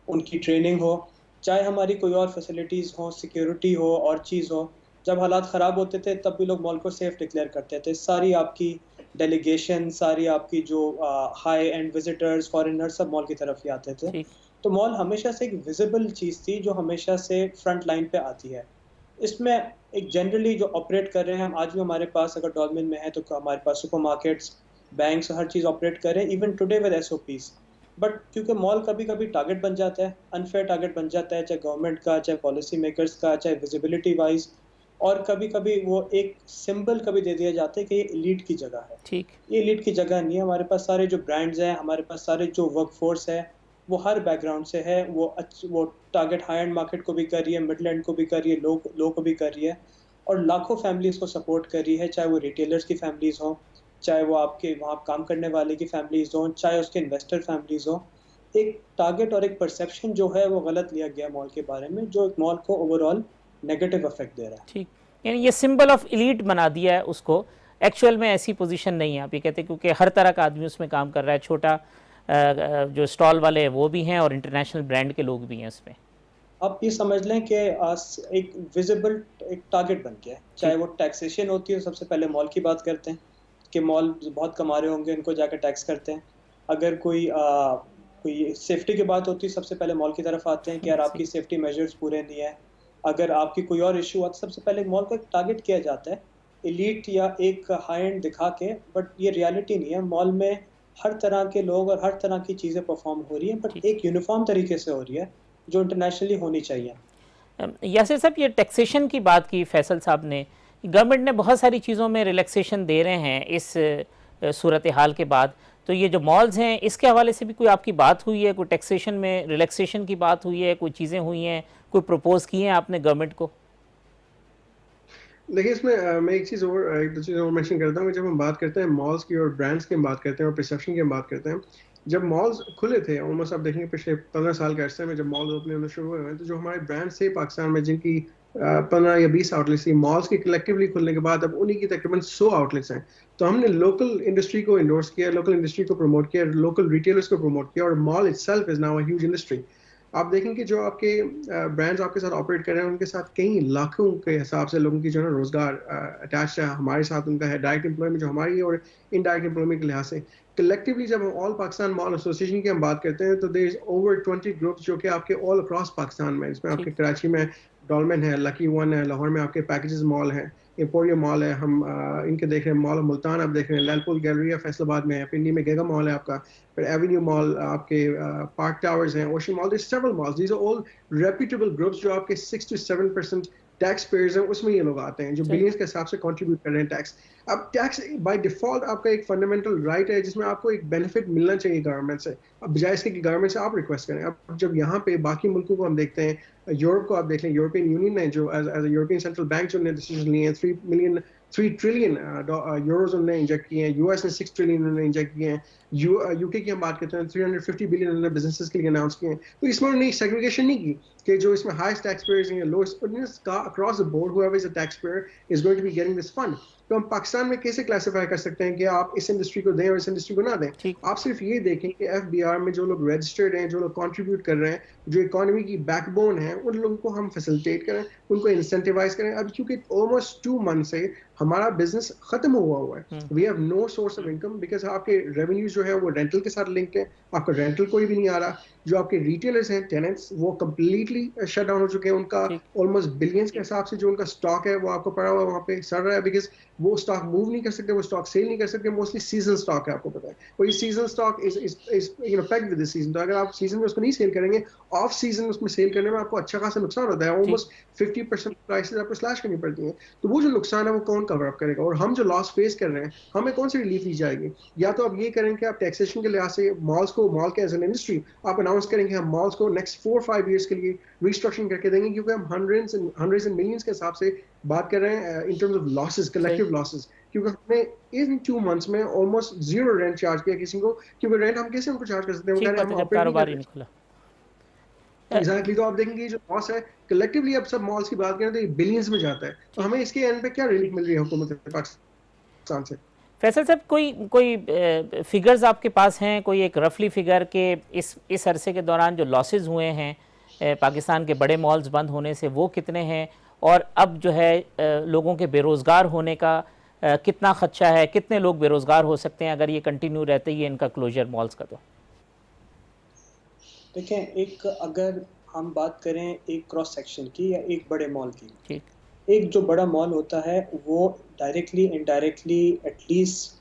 उनकी ट्रेनिंग हो, चाहे हमारी कोई और फैसिलिटीज़ हो, सिक्योरिटी हो और चीज़ हो। जब हालात ख़राब होते थे तब भी लोग मॉल को सेफ डिक्लेयर करते थे। सारी आपकी डेलीगेशन, सारी आपकी जो हाई एंड विजिटर्स, फॉरेनर्स सब मॉल की तरफ ही आते थे। ठीक। तो मॉल हमेशा से एक विजिबल चीज़ थी जो हमेशा से फ्रंट लाइन पे आती है। इसमें एक जनरली जो ऑपरेट कर रहे हैं, हम आज भी हमारे पास अगर डॉल्मेन में है तो हमारे पास सुपरमार्केट्स, बैंक्स, हर चीज़ ऑपरेट कर रहे हैं even today with SOPs. But क्योंकि मॉल कभी-कभी टारगेट बन जाता है, अनफेयर टारगेट बन जाता है, चाहे गवर्नमेंट का, चाहे पॉलिसी मेकर्स का, चाहे विजिबिलिटी वाइज़, और कभी-कभी वो एक सिंबल कभी दे दिया जाता है कि ये एलीट की जगह है। ठीक। ये एलीट की जगह नहीं है। हमारे पास सारे जो ब्रांड्स हैं, हमारे पास सारे जो वर्कफोर्स है, वो हर बैकग्राउंड से है। वो टारगेट हाई एंड मार्केट को भी कर रही है, मिड एंड को भी कर रही है, लो को भी कर रही है, और लाखों फैमिलीज़ को सपोर्ट कर रही है, चाहे वो रिटेलर्स की फैमिलीज़ हों, चाहे वो आपके वहाँ काम करने वाले की फैमिलीज़ हों, चाहे उसके इन्वेस्टर फैमिलीज़ हों। एक टारगेट और एक परसेप्शन जो है वो गलत लिया गया मॉल के बारे में, जो एक मॉल को ओवरऑल नेगेटिव इफेक्ट दे रहा है। ठीक, यानी ये सिंबल ऑफ एलीट बना दिया है उसको। एक्चुअल में ऐसी पोजीशन नहीं है, आप ये कहते हैं, क्योंकि हर तरह का आदमी उसमें काम कर रहा है। छोटा जो स्टॉल वाले हैं वो भी हैं और इंटरनेशनल ब्रांड के लोग भी हैं उसमें। आप ये समझ लें कि एक विजिबल एक टारगेट बन गया है। चाहे वो टैक्सेशन होती है, सबसे पहले मॉल की बात करते हैं कि मॉल बहुत कमा रहे होंगे, इनको जाकर टैक्स करते हैं। अगर कोई सेफ्टी की बात होती है, सबसे पहले मॉल की तरफ आते हैं कि यार आपकी सेफ्टी मेजर्स पूरे नहीं है। अगर आपकी कोई और इशू आता है, सबसे पहले मॉल को एक टारगेट किया जाता है, एलीट या एक हाई एंड दिखा के। बट ये रियलिटी नहीं है। मॉल में हर तरह के लोग और हर तरह की चीज़ें परफॉर्म हो रही हैं, बट एक यूनिफॉर्म तरीके से हो रही है जो इंटरनेशनली होनी चाहिए। यासिर साहब, ये टैक्सेशन की बात की फैसल साहब ने, गवर्नमेंट ने बहुत सारी चीज़ों में रिलैक्सेशन दे रहे हैं इस सूरत हाल के बाद, तो ये जो मॉल्स हैं इसके हवाले से भी कोई आपकी बात हुई है? कोई टैक्सेशन में रिलैक्सेशन की बात हुई है? कोई चीज़ें हुई हैं, कोई प्रपोज किए हैं आपने गवर्नमेंट को? देखिए, इसमें मैं एक दो चीज़ और मेंशन करता हूँ। जब हम बात करते हैं मॉल्स की और ब्रांड्स की हम बात करते हैं और परसेप्शन की हम बात करते हैं, जब मॉल्स खुले थे ऑलमोस्ट, आप देखेंगे पिछले 15 साल के अरसे में जब मॉल्स ओपन होना शुरू हुए हैं, तो जो हमारे ब्रांड्स थे पाकिस्तान में जिनकी 15 या 20 आउटलेट्स थी, मॉल्स की कलेक्टिवली खुलने के बाद अब उन्हीं की तकरीबन 100 आउटलेट्स हैं। तो हमने लोकल इंडस्ट्री को इंडोर्स किया, लोकल इंडस्ट्री को प्रमोट किया, लोकल रिटेलर्स को प्रमोट किया, और mall itself is now a huge industry. आप देखेंगे जो आपके ब्रांड्स आपके साथ ऑपरेट कर रहे हैं, उनके साथ कई लाखों के हिसाब से लोगों की जो है रोजगार अटैच है हमारे साथ, उनका है डायरेक्ट एम्प्लॉयमेंट जो हमारी है, और इनडायरेक्ट एम्प्लॉयमेंट के लिहाज से कलेक्टिवली जब हम ऑल पाकिस्तान मॉल एसोसिएशन की हम बात करते हैं, तो देयर इज ओवर 20 ग्रुप्स जो कि आपके ऑल अक्रॉस पाकिस्तान में, इसमें आपके कराची में डॉलमेन है, लकी वन है, लाहौर में आपके पैकेजेस मॉल है, एम्पोरियम मॉल है, हम इनके देख रहे हैं, मॉल मुल्तान आप देख रहे हैं, लैलपुल गैलरी है फैसलाबाद में है, पिंडी में गेगा मॉल है आपका, फिर एवेन्यू मॉल, आपके पार्क टावर्स हैं, Ocean Mall, there several malls, these are all reputable groups जो आपके 6 to 7% टैक्स पेयर्स हैं, उसमें ये लोग आते हैं जो बिलियंस के हिसाब से कंट्रीब्यूट कर रहे हैं टैक्स। अब टैक्स बाय डिफॉल्ट आपका एक फंडामेंटल राइट है जिसमें आपको एक बेनिफिट मिलना चाहिए गवर्नमेंट से। अब बजाय इसके कि गवर्नमेंट से आप रिक्वेस्ट करें। अब जब यहाँ पे बाकी मुल्कों को हम देखते हैं, यूरोप को आप देख लें, यूरोपियन यूनियन ने जो as a European Central Bank जो ने डिसीजन लिए हैं, 3 ट्रिलियन यूरोज उन्होंने इंजेक्ट किए हैं, यूएस ने 6 ट्रिलियन उन्होंने इंजेक्ट किए हैं, यूके की हम बात करते हैं 350 बिलियन उन्होंने बिजनेसेस के लिए अनाउंस किए हैं। तो इसमें उन्होंने सेग्रीगेशन नहीं की कि जो इसमें हाईएस्ट टैक्स पेयर्स हैं, lowest, across the board whoever is a tax payer is going to be getting this fund. तो हम पाकिस्तान में कैसे क्लासिफाई कर सकते हैं कि आप इस इंडस्ट्री को दें और इस इंडस्ट्री को ना दें? आप सिर्फ ये देखें कि एफबीआर में जो लोग रजिस्टर्ड हैं, जो लोग कंट्रीब्यूट कर रहे हैं, जो इकोनॉमी की बैकबोन है, उन लोगों को हम फैसिलिटेट करें, उनको इंसेंटिवाइज करें। अब क्योंकि ऑलमोस्ट 2 मंथ से हमारा बिजनेस खत्म हुआ है, we have no source of income, because आपके रेवेन्यू जो है वो रेंटल के साथ लिंक्ड है, आपका रेंटल कोई भी नहीं आ रहा। जो आपके रिटेलर्स हैं, टेनेंट्स, वो कंप्लीटली शट डाउन हो चुके हैं। उनका ऑलमोस्ट बिलियंस के हिसाब से जो उनका स्टॉक है वो आपको पड़ा हुआ वहाँ पे सड़ रहा है, बिकॉज वो स्टॉक मूव नहीं कर सकते, वो स्टॉक सेल नहीं कर सकते। मोस्टली सीजनल स्टॉक है, आपको पता है, और ये seasonal stock is pegged with the season. तो अगर आप सीजन में उसको नहीं सेल करेंगे, ऑफ सीजन उसमें सेल करने में आपको अच्छा खासा नुकसान होता है। ऑलमोस्ट 50% प्राइसेस आपको स्लैश करनी पड़ती हैं। तो वो जो नुकसान है वो कौन कवर अप करेगा? और हम जो लॉस फेस कर रहे हैं, हमें कौन सी रिलीफ दी जाएगी? या तो आप ये करें कि आप टैक्सेशन के लिहाज से मॉल्स को, मॉल के एज एन इंडस्ट्री आप अनाउंस अनाउंस करेंगे हम मॉल्स को नेक्स्ट 4-5 इयर्स के लिए रिस्ट्रक्चरिंग करके देंगे, क्योंकि हम हंड्रेड्स एंड मिलियंस के हिसाब से बात कर रहे हैं in terms of losses, collective losses, क्योंकि हमने इन 2 मंथ्स में ऑलमोस्ट जीरो रेंट चार्ज किया किसी को, क्योंकि रेंट हम कैसे उनको चार्ज कर सकते हैं, वो ठीक कह रहे बात हैं है, हम जब ऑपरेट नहीं कारोबार कर ही रहे। नहीं खुला। एग्जैक्टली तो आप देखेंगे जो लॉस है कलेक्टिवली अब सब मॉल्स की बात करें तो ये बिलियंस में जाता है, तो हमें इसके एंड पे क्या रिलीफ मिल रही है हुकूमत पाकिस्तान से? फैसल साहब, कोई फिगर्स आपके पास हैं, कोई एक रफली फिगर के इस अरसे के दौरान जो लॉसेस हुए हैं पाकिस्तान के बड़े मॉल्स बंद होने से, वो कितने हैं, और अब जो है लोगों के बेरोज़गार होने का कितना खदशा है, कितने लोग बेरोज़गार हो सकते हैं अगर ये कंटिन्यू रहते ही इनका क्लोजर मॉल्स का? तो देखें, एक अगर हम बात करें एक क्रॉस सेक्शन की या एक बड़े मॉल की, ठीक, एक जो बड़ा मॉल होता है वो directly indirectly at least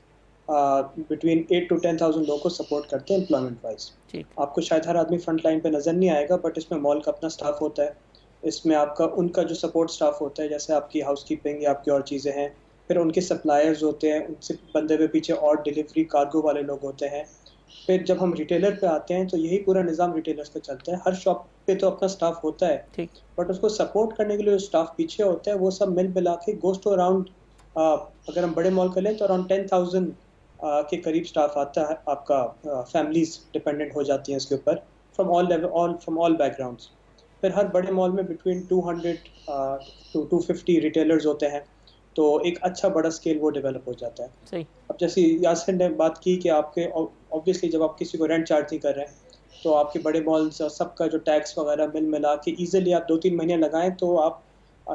between 8 to 10,000 लोगों को सपोर्ट करते हैं एम्प्लॉयमेंट वाइज। ठीक, आपको शायद हर आदमी फ्रंट लाइन पे नज़र नहीं आएगा, बट इसमें मॉल का अपना स्टाफ होता है, इसमें आपका उनका जो सपोर्ट स्टाफ होता है, जैसे आपकी हाउसकीपिंग या आपकी और चीज़ें हैं, फिर उनके सप्लायर्स होते हैं, उनसे बंदे पे पीछे और डिलीवरी कार्गो वाले लोग होते हैं। फिर जब हम रिटेलर पे आते हैं तो यही पूरा निज़ाम रिटेलर्स का चलता है। हर शॉप पे तो अपना स्टाफ होता है, ठीक, बट उसको सपोर्ट करने के लिए जो स्टाफ पीछे होता है वो सब मिल मिला के गोस टू अराउंड, अगर हम बड़े मॉल का लें तो अराउंड 10,000 के करीब स्टाफ आता है आपका। फैमिलीज डिपेंडेंट हो जाती हैं इसके ऊपर, from all level, from all backgrounds. फिर हर बड़े मॉल में बिटवीन 200 to 250 रिटेलर्स होते हैं, तो एक अच्छा बड़ा स्केल वो डेवलप हो जाता है। सही, अब जैसे यासिर ने बात की कि आपके ऑब्वियसली जब आप किसी को रेंट चार्ज नहीं कर रहे हैं तो आपके बड़े मॉल्स सबका जो टैक्स वगैरह मिल मिला के ईजिली आप 2-3 महीने लगाएं तो आप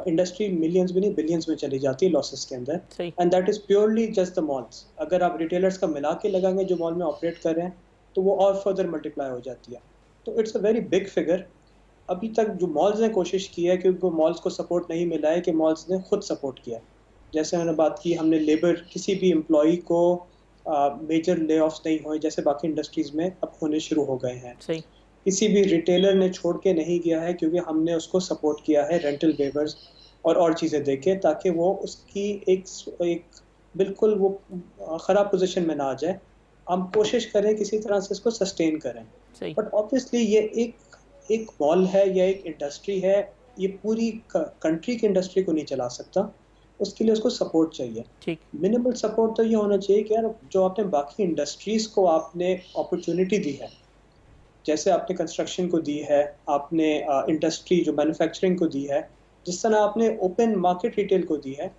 इंडस्ट्री मिलियंस भी नहीं बिलियंस में चली जाती है लॉसेस के अंदर, सही, and that is purely just the malls. अगर आप रिटेलर्स का मिला के लगाएंगे जो मॉल में ऑपरेट कर रहे हैं तो वो और फर्दर मल्टीप्लाई हो जाती है, तो it's a very big figure. अभी तक जो मॉल्स ने कोशिश की है, क्योंकि मॉल्स को सपोर्ट नहीं मिला है, कि मॉल्स ने खुद सपोर्ट किया। जैसे मैंने बात की, हमने लेबर किसी भी एम्प्लॉई को मेजर ले ऑफ्स नहीं हुए जैसे बाकी इंडस्ट्रीज़ में अब होने शुरू हो गए हैं। सही, किसी भी रिटेलर ने छोड़ के नहीं गया है, क्योंकि हमने उसको सपोर्ट किया है रेंटल वेवर्स और चीज़ें देके, ताकि वो उसकी एक बिल्कुल वो ख़राब पोजीशन में ना आ जाए। हम कोशिश करें किसी तरह से इसको सस्टेन करें, सही, बट ऑब्वियसली ये एक मॉल है या एक इंडस्ट्री है, ये पूरी कंट्री की इंडस्ट्री को नहीं चला सकता, उसके लिए उसको सपोर्ट चाहिए। ठीक, मिनिमल सपोर्ट तो ये होना चाहिए कि यार जो आपने बाकी इंडस्ट्रीज़ को आपने अपॉर्चुनिटी दी है, जैसे आपने कंस्ट्रक्शन को दी है, आपने इंडस्ट्री जो मैन्युफैक्चरिंग को दी है, जिस तरह आपने ओपन मार्केट रिटेल को दी है,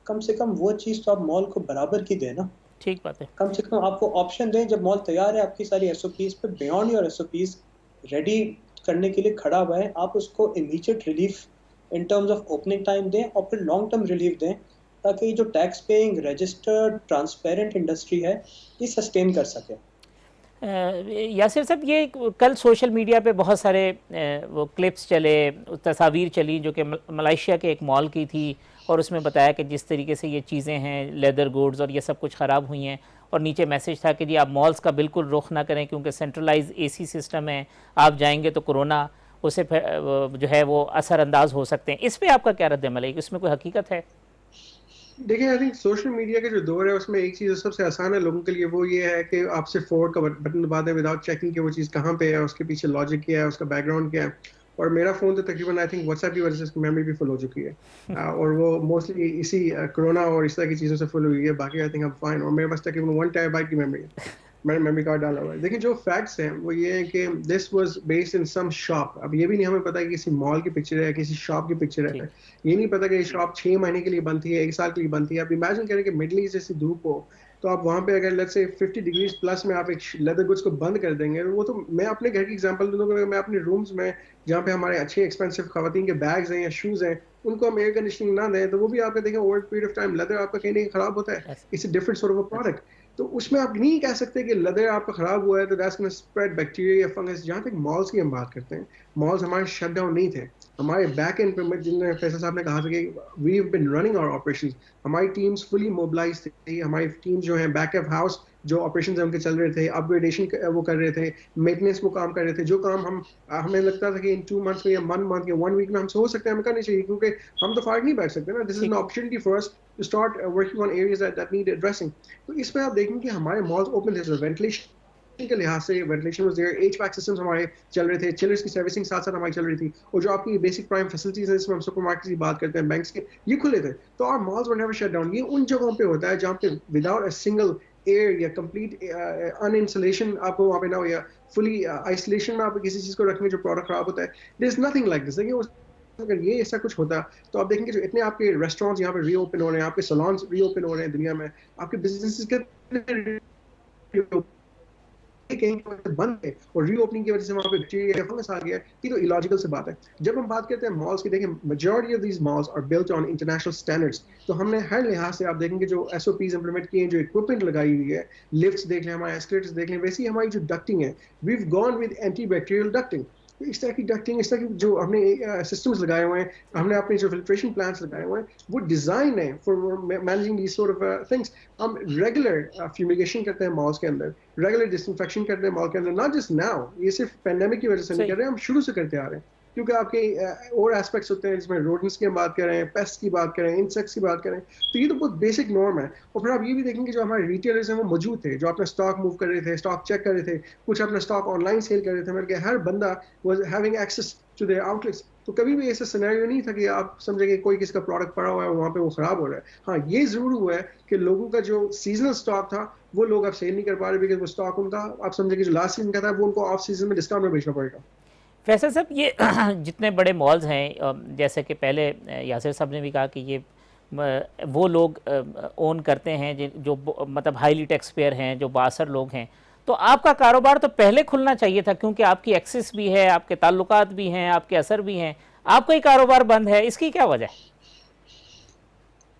कम से कम वो चीज़ तो आप मॉल को बराबर की दें ना। ठीक बात है। कम से कम आपको ऑप्शन दें, जब मॉल तैयार है आपकी सारी एसओपीज़ पे, बियॉन्ड योर एसओपीज़ रेडी करने के लिए खड़ा हुआ है, आप उसको immediate relief in terms of opening time दें और फिर लॉन्ग टर्म रिलीफ दें, ताकि ये जो tax paying registered transparent industry है ये सस्टेन कर सके। यासिर साहब, ये कल सोशल मीडिया पे बहुत सारे वो क्लिप्स चले, तस्वीर चली जो कि मलेशिया के एक मॉल की थी, और उसमें बताया कि जिस तरीके से ये चीज़ें हैं, लेदर गुड्स और ये सब कुछ ख़राब हुई हैं, और नीचे मैसेज था कि जी आप मॉल्स का बिल्कुल रुख ना करें क्योंकि सेंट्रलाइज एसी सिस्टम है, आप जाएंगे तो कोरोना उसे जो है वो असरअंदाज हो सकते हैं। इस पर आपका क्या रद्द-ए-अमल है, इसमें कोई हकीकत है? देखिए, आई थिंक सोशल मीडिया का जो दौर है उसमें एक चीज़ सबसे आसान है लोगों के लिए, वो ये है कि आप सिर्फ फॉरवर्ड का बटन दबा दें विदाउट चेकिंग कि वो चीज़ कहाँ पे है, उसके पीछे लॉजिक क्या है, उसका बैकग्राउंड क्या है। और मेरा फ़ोन तो तकरीबन आई थिंक व्हाट्सएप की वजह से उसकी मेमोरी भी फुल हो चुकी है और वो मोस्टली इसी कोरोना और इस तरह की चीज़ों से फुल हुई है। बाकी I think I am fine, और मेरे पास तकरीबन 1 टेराबाइट की मेमोरी है, मैंने मेमोरी कार्ड डाला हुआ है। देखिए जो फैक्ट्स हैं वो ये है कि this was based in some shop. अब ये भी नहीं हमें पता कि किसी मॉल की पिक्चर है, किसी शॉप की पिक्चर है, ये नहीं पता कि ये शॉप 6 महीने के लिए बंद थी, 1 साल के लिए बंद थी। आप इमेजिन करें कि मिडल ईस्ट जैसी धूप हो, तो आप वहाँ पे अगर लेट्स से 50 डिग्रीज प्लस में आप एक लेदर गुड्स को बंद कर देंगे, वो तो मैं अपने घर की एग्जांपल दूंगा, मैं अपने रूम्स में जहाँ पे हमारे अच्छे एक्सपेंसिव खवातीन के बैग्स हैं या शूज़ हैं, उनको हम एयर कंडीशनिंग ना दें, तो वो भी आपका देखें over period of time leather आपका कहीं ना कहीं खराब होता है। It's a different sort of a product. तो उसमें आप नहीं कह सकते कि लेदर आपका खराब हुआ है तो दैट्स गोना स्प्रेड बैक्टीरिया या फंगस। जहाँ तक मॉल्स की हम बात करते हैं, मॉल्स हमारे शट डाउन नहीं थे, हमारे बैक एंड पे जिनने फैसल साहब ने कहा था कि we have been running our operations, हमारी टीम्स फुली मोबिलाइज थी, हमारी टीम जो है बैक ऑफ हाउस जो ऑपरेशंस हैं उनके चल रहे थे, अपग्रेडेशन वो कर रहे थे, मेंटेनेंस वो काम कर रहे थे। जो काम हमें लगता था कि इन 2 मंथ्स में या 1 मंथ या 1 वीक में हमसे हो सकता है, हमें करनी चाहिए, क्योंकि हम तो फाइट नहीं बैठ सकते ना। This is an opportunity for us to start working on areas that need addressing. तो इसमें आप देखेंगे कि हमारे मॉल्स ओपन थे, वेंटिलेशन के लिहाज से वेंटिलेशन वाज देयर, एचवैक सिस्टम्स हमारे चल रहे थे, चिलर्स की सर्विसिंग साथ साथ हमारी चल रही थी, और जो आपकी बेसिक प्राइम फैसिलिटीज है जिसमें हम सुपरमार्केट्स की बात करते हैं, बैंक्स के, ये खुले थे। तो our malls were never shut down. ये उन जगहों पे होता है जहाँ पे विदाउट अ सिंगल एयर या कंप्लीट अनइंसुलेशन आपको वहाँ पे ना हो, या फुली आइसोलेशन में आप किसी चीज को रखेंगे जो प्रोडक्ट खराब होता है, there is nothing like this. अगर ये ऐसा कुछ होता तो आप देखेंगे जो इतने आपके रेस्टोरेंट्स यहाँ पे रीओपन हो रहे हैं, आपके सैलून्स रीओपन हो रहे हैं दुनिया में, आपके बिजनेसेस के कहीं बंद है और रीओपनिंग की वजह से वहाँ पे बैक्टीरिया या फंगस आ गया, ये तो इलॉजिकल से बात है। जब हम बात करते हैं मॉल्स की, देखिए majority of these malls are built on international standards, तो हमने हर लिहाज से आप देखेंगे जो एसओपीज इंप्लीमेंट किए हैं, जो इक्विपमेंट लगाई हुई है, लिफ्ट्स देख लें, हमारे एस्केलेटर्स देख लें, वैसे ही हमारी जो डक्टिंग है, we have gone with anti bacterial ducting. इस तरह की डक्टिंग, इस तरह की जो हमने सिस्टम्स लगाए हुए हैं, हमने अपने जो फिल्ट्रेशन प्लांट्स लगाए हुए हैं, वो डिजाइन है for managing these sort of things. हम रेगुलर फ्यूमिगेशन करते हैं मॉल्स के अंदर, रेगुलर डिसइंफेक्शन करते हैं मॉल के अंदर, नॉट जस्ट नाउ, ये सिर्फ पेंडेमिक की वजह से नहीं कर रहे हैं, हम शुरू से करते आ रहे हैं। क्योंकि आपके और एस्पेक्ट्स होते हैं जिसमें रोडेंट्स की हम बात करें, पेस्ट की बात करें, इंसेक्ट्स की बात करें, तो ये तो बहुत बेसिक नॉर्म है। और फिर आप ये भी देखेंगे जो हमारे रिटेलर्स हैं वो मौजूद थे, जो अपना स्टॉक मूव कर रहे थे, स्टॉक चेक कर रहे थे, कुछ अपना स्टॉक ऑनलाइन सेल कर रहे थे, बल्कि हर बंदा was having access to their outlets. तो कभी भी ऐसा सिनेरियो नहीं था कि आप समझेंगे कोई किसका प्रोडक्ट पड़ा हुआ है वहाँ पे वो खराब हो रहा है। हाँ, ये जरूर हुआ है कि लोगों का जो सीजनल स्टॉक था वो लोग अब सेल नहीं कर पा रहे, बिकॉज वो स्टॉक उनका, आप समझेंगे जो लास्ट सीजन का था वो उनको ऑफ सीजन में डिस्काउंट में बेचना पड़ेगा। फैसल साहब, ये जितने बड़े मॉल्स हैं, जैसे कि पहले यासिर साहब ने भी कहा कि ये वो लोग ओन करते हैं जो मतलब हाईली टैक्स पेयर हैं, जो बासर लोग हैं, तो आपका कारोबार तो पहले खुलना चाहिए था, क्योंकि आपकी एक्सेस भी है, आपके ताल्लुकात भी हैं, आपके असर भी हैं, आपका ही कारोबार बंद है, इसकी क्या वजह है?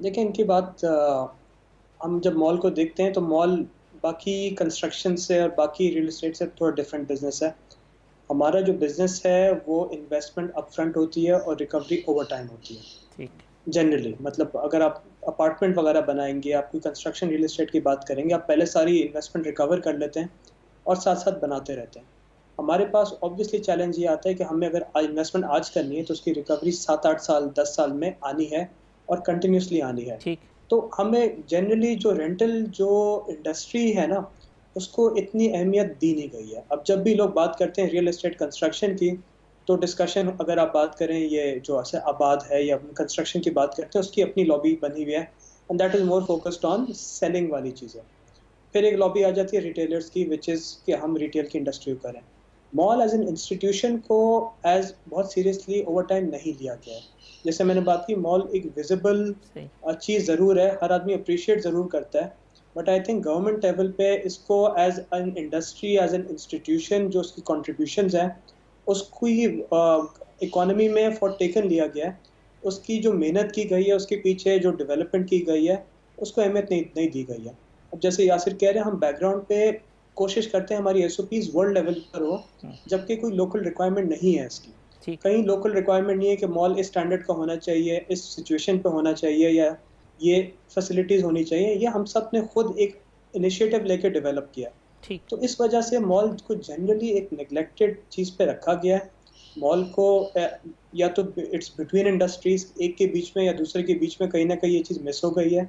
देखिए, इनकी बात हम जब मॉल को देखते हैं तो मॉल बाकी कंस्ट्रक्शन से और बाकी रियल एस्टेट से थोड़ा डिफरेंट बिजनेस है। हमारा जो बिजनेस है वो इन्वेस्टमेंट अपफ्रंट होती है और रिकवरी ओवर टाइम होती है। ठीक, जनरली मतलब अगर आप अपार्टमेंट वगैरह बनाएंगे, आप कोई कंस्ट्रक्शन रियल एस्टेट की बात करेंगे, आप पहले सारी इन्वेस्टमेंट रिकवर कर लेते हैं और साथ साथ बनाते रहते हैं। हमारे पास ऑब्वियसली चैलेंज ये आता है कि हमें अगर इन्वेस्टमेंट आज करनी है तो उसकी रिकवरी 7-8 साल 10 साल में आनी है और कंटिन्यूसली आनी है। ठीक। तो हमें जनरली जो रेंटल जो इंडस्ट्री है ना, उसको इतनी अहमियत दी नहीं गई है। अब जब भी लोग बात करते हैं रियल एस्टेट कंस्ट्रक्शन की, तो डिस्कशन अगर आप बात करें ये जो ऐसे आबाद है या कंस्ट्रक्शन की बात करते हैं, उसकी अपनी लॉबी बनी हुई है and that is more focused on selling वाली चीज़ें। फिर एक लॉबी आ जाती है रिटेलर्स की, विच इज़ कि हम रिटेल की इंडस्ट्री करें। मॉल एज एन इंस्टीट्यूशन को एज बहुत सीरियसली ओवर टाइम नहीं लिया गया है। जैसे मैंने बात की, मॉल एक विजिबल चीज़ ज़रूर है, हर आदमी अप्रिशिएट ज़रूर करता है, but I think government level पे इसको as an industry, as an institution, जो उसकी कॉन्ट्रीब्यूशंस हैं उसको ही इकोनॉमी में फॉर टेकन लिया गया है। उसकी जो मेहनत की गई है, उसके पीछे जो डेवलपमेंट की गई है, उसको अहमियत नहीं दी गई है। अब जैसे यासिर कह रहे हैं, हम बैकग्राउंड पे कोशिश करते हैं हमारी एसओपीज वर्ल्ड लेवल पर हो, जबकि कोई लोकल रिक्वायरमेंट नहीं है इसकी। कहीं लोकल रिक्वायरमेंट नहीं है कि मॉल इस स्टैंडर्ड का होना चाहिए, इस सिचुएशन पे होना चाहिए, या ये फैसिलिटीज़ होनी चाहिए। ये हम सब ने खुद एक इनिशिएटिव लेके डेवलप किया। ठीक, तो इस वजह से मॉल को जनरली एक नेग्लेक्टेड चीज़ पे रखा गया है। मॉल को या तो इट्स बिटवीन इंडस्ट्रीज, एक के बीच में या दूसरे के बीच में कहीं ना कहीं ये चीज़ मिस हो गई है,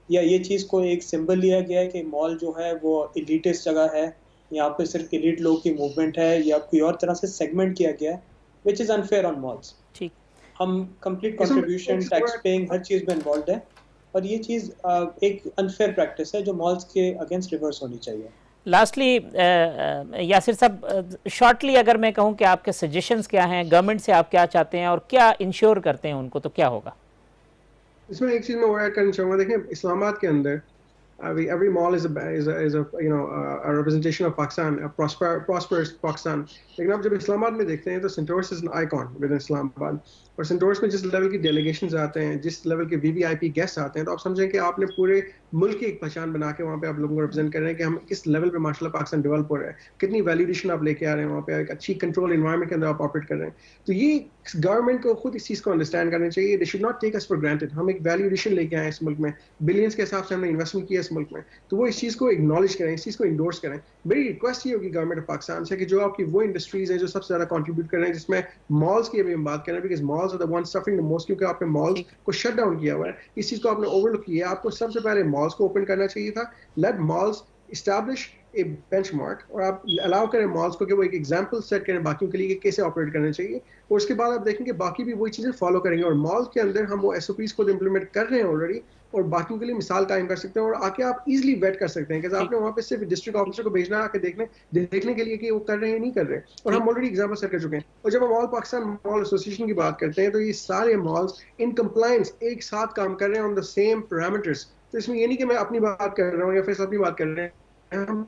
या ये चीज़ को एक सिंबल लिया गया है कि मॉल जो है वो एलिटिस्ट जगह है, यहाँ पे सिर्फ एलिट लोग की मूवमेंट है, या कोई और तरह से सेगमेंट किया गया है, which is unfair on malls. ठीक, हम कंप्लीट कंट्रीब्यूशन, टैक्स पेइंग, हर चीज़ में इन्वॉल्व है, और ये चीज़ एक अनफेयर प्रैक्टिस है जो मॉल्स के अगेंस्ट रिवर्स होनी चाहिए। लास्टली यासिर साहब, शॉर्टली अगर मैं कहूँ कि आपके सजेशंस क्या हैं, गवर्नमेंट से आप क्या चाहते हैं और क्या इंश्योर करते हैं उनको, तो क्या होगा? इसमें एक चीज़ मैं और ऐड करना चाहूँगा। देखें, इस्लामाबाद के अंदर every mall is a you know a representation of Pakistan, a prosperous Pakistan. लेकिन आप जब इस्लामाबाद में देखते हैं तो Centaurus is an icon with Islamabad, और सेंटोरस में जिस लेवल की डेलीगेशंस आते हैं, जिस लेवल के वीवीआईपी गेस्ट आते हैं, तो आप समझें कि आपने पूरे मुल्क की एक पहचान बना के वहाँ पे आप लोगों को रिप्रेजेंट कर रहे हैं कि हम किस लेवल पे माशाल्लाह पाकिस्तान डेवलप हो रहा है, कितनी वैल्यूएशन आप लेके आ रहे हैं वहाँ पे, एक अच्छी कंट्रोल एनवायरनमेंट के अंदर आप ऑपरेट कर रहे हैं। तो ये गवर्नमेंट को खुद इस चीज़ को अंडरस्टैंड करना चाहिए। They should not take us for granted. हम एक वैल्यूएशन लेके आए इस मुल्क में, बिलियंस के हिसाब से हमने इन्वेस्टमेंट किया इस मुल्क में, तो वो इस चीज़ को एक्नॉलेज करें, इस चीज़ को इंडोर्स करें। मेरी रिक्वेस्ट ये होगी गवर्नमेंट ऑफ पाकिस्तान से कि जो आपकी वो इंडस्ट्रीज हैं जो सबसे ज़्यादा कंट्रीब्यूट कर रहे हैं, जिसमें मॉल्स की अभी हम बात कर रहे हैं, because malls are the one suffering the most, क्योंकि आपने मॉल्स को शट डाउन किया हुआ है, इस चीज़ को आपने ओवरलुक किया है। आपको सबसे पहले मॉल्स को ओपन करना चाहिए था। लेट मॉल्स इस्टेब्लिश ए बेंचमार्क और आप अलाउ करें मॉल्स को कि वो एक एग्जांपल सेट करें बाकियों के लिए कि कैसे ऑपरेट करना चाहिए, और उसके बाद आप देखेंगे बाकी भी वही चीज़ें फॉलो करेंगे, और मॉल के अंदर हम वो एसओपीज खुद इंप्लीमेंट कर रहे हैं ऑलरेडी, और बाकियों के लिए मिसाल कायम कर सकते हैं, और आके आप इजीली वेट कर सकते हैं कि आपने वहाँ पे सिर्फ डिस्ट्रिक्ट ऑफिसर को भेजना है आके देखने के लिए कि वो कर रहे हैं नहीं कर रहे हैं, और हम ऑलरेडी एग्जाम्पल सेट कर चुके हैं। और जब हम ऑल पाकिस्तान मॉल एसोसिएशन की बात करते हैं तो ये सारे मॉल्स इन कंप्लायंस एक साथ काम कर रहे हैं ऑन द सेम पैरामीटर्स। तो इसमें ये नहीं कि मैं अपनी बात कर रहा हूँ या फिर अपनी बात कर रहे हैं, हम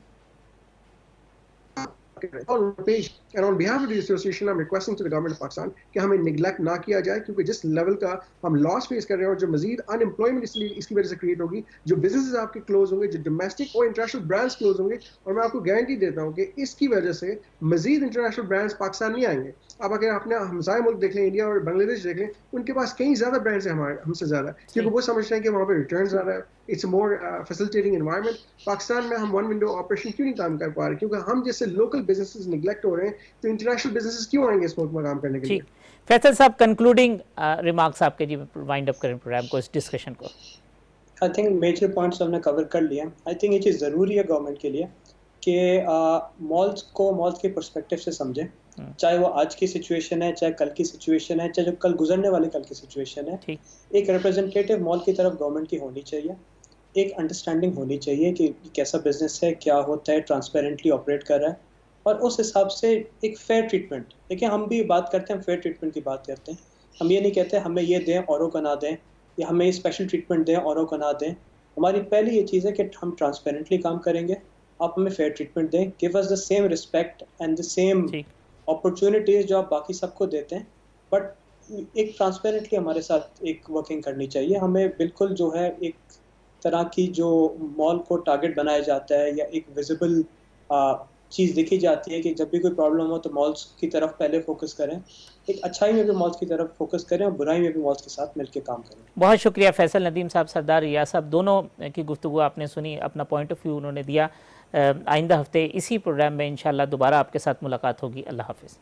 on page and on behalf of the association I'm requesting to the government of Pakistan कि हमें neglect ना किया जाए, क्योंकि जिस लेवल का हम लॉस फेस कर रहे हैं और जो मजीद अनएम्प्लॉयमेंट इसकी वजह से क्रिएट होगी, जो बिजनेसेस आपके क्लोज होंगे, जो डोमेस्टिक और इंटरनेशनल ब्रांड्स क्लोज होंगे, और मैं आपको गारंटी देता हूँ कि इसकी वजह से मजीद इंटरनेशनल ब्रांड्स पाकिस्तान नहीं आएंगे। अब अगर अपने हमसाय मुल्क देख लें, इंडिया और बांग्लादेश देख लें, उनके पास कई ज़्यादा ब्रांड्स हैं हमारे हमसे ज़्यादा, क्योंकि वो समझते हैं कि वहाँ पे रिटर्न ज़्यादा है, it's more facilitating environment. Pakistan में हम वन विंडो ऑपरेशन क्यों नहीं काम कर पा रहे? क्योंकि हम जैसे लोकल बिजनेसेस निगलेक्ट हो रहे हैं, तो इंटरनेशनल बिजनेसेस क्यों आएंगे इस मुल्क में काम करने के लिए? ठीक, फैसल साहब कंक्लूडिंग रिमार्क्स आपके जी, वाइंड अप करें प्रोग्राम को, इस डिस्कशन को। आई थिंक मेजर पॉइंट्स हमने कवर कर लिया। आई थिंक ये चीज़ ज़रूरी है गवर्नमेंट के लिए कि मॉल्स को मॉल्स के पर्सपेक्टिव से समझें, चाहे वो आज की सिचुएशन है, चाहे कल की सिचुएशन है, चाहे जो कल गुजरने वाली कल की सिचुएशन है। एक रिप्रेजेंटेटिव मॉल की तरफ गवर्नमेंट की होनी चाहिए, एक अंडरस्टैंडिंग होनी चाहिए कि कैसा बिजनेस है, क्या होता है, ट्रांसपेरेंटली ऑपरेट कर रहा है, और उस हिसाब से एक फेयर ट्रीटमेंट। देखिए हम भी बात करते हैं, फेयर ट्रीटमेंट की बात करते हैं, हम ये नहीं कहते हमें ये दें औरों को ना दें, या हमें ये स्पेशल ट्रीटमेंट दें औरों को ना दें। हमारी पहली ये चीज़ है कि हम ट्रांसपेरेंटली काम करेंगे, आप हमें फेयर ट्रीटमेंट दें, give us the same respect and the same opportunities जो आप बाकी सबको देते हैं, बट एक ट्रांसपेरेंटली हमारे साथ एक वर्किंग करनी चाहिए। हमें बिल्कुल जो है एक तरह की जो मॉल को टारगेट बनाया जाता है या एक विजिबल चीज़ दिखी जाती है कि जब भी कोई प्रॉब्लम हो तो मॉल्स की तरफ पहले फोकस करें, एक अच्छाई में भी मॉल्स की तरफ फोकस करें और बुराई में भी मॉल्स के साथ मिलकर काम करें। बहुत शुक्रिया फैसल नदीम साहब, सरदार रियाज साहब, दोनों की गुफ्तगू आपने सुनी, अपना पॉइंट ऑफ व्यू उन्होंने दिया। आइंदा हफ्ते इसी प्रोग्राम में इंशाल्लाह दोबारा आपके साथ मुलाकात होगी। अल्लाह हाफिज़।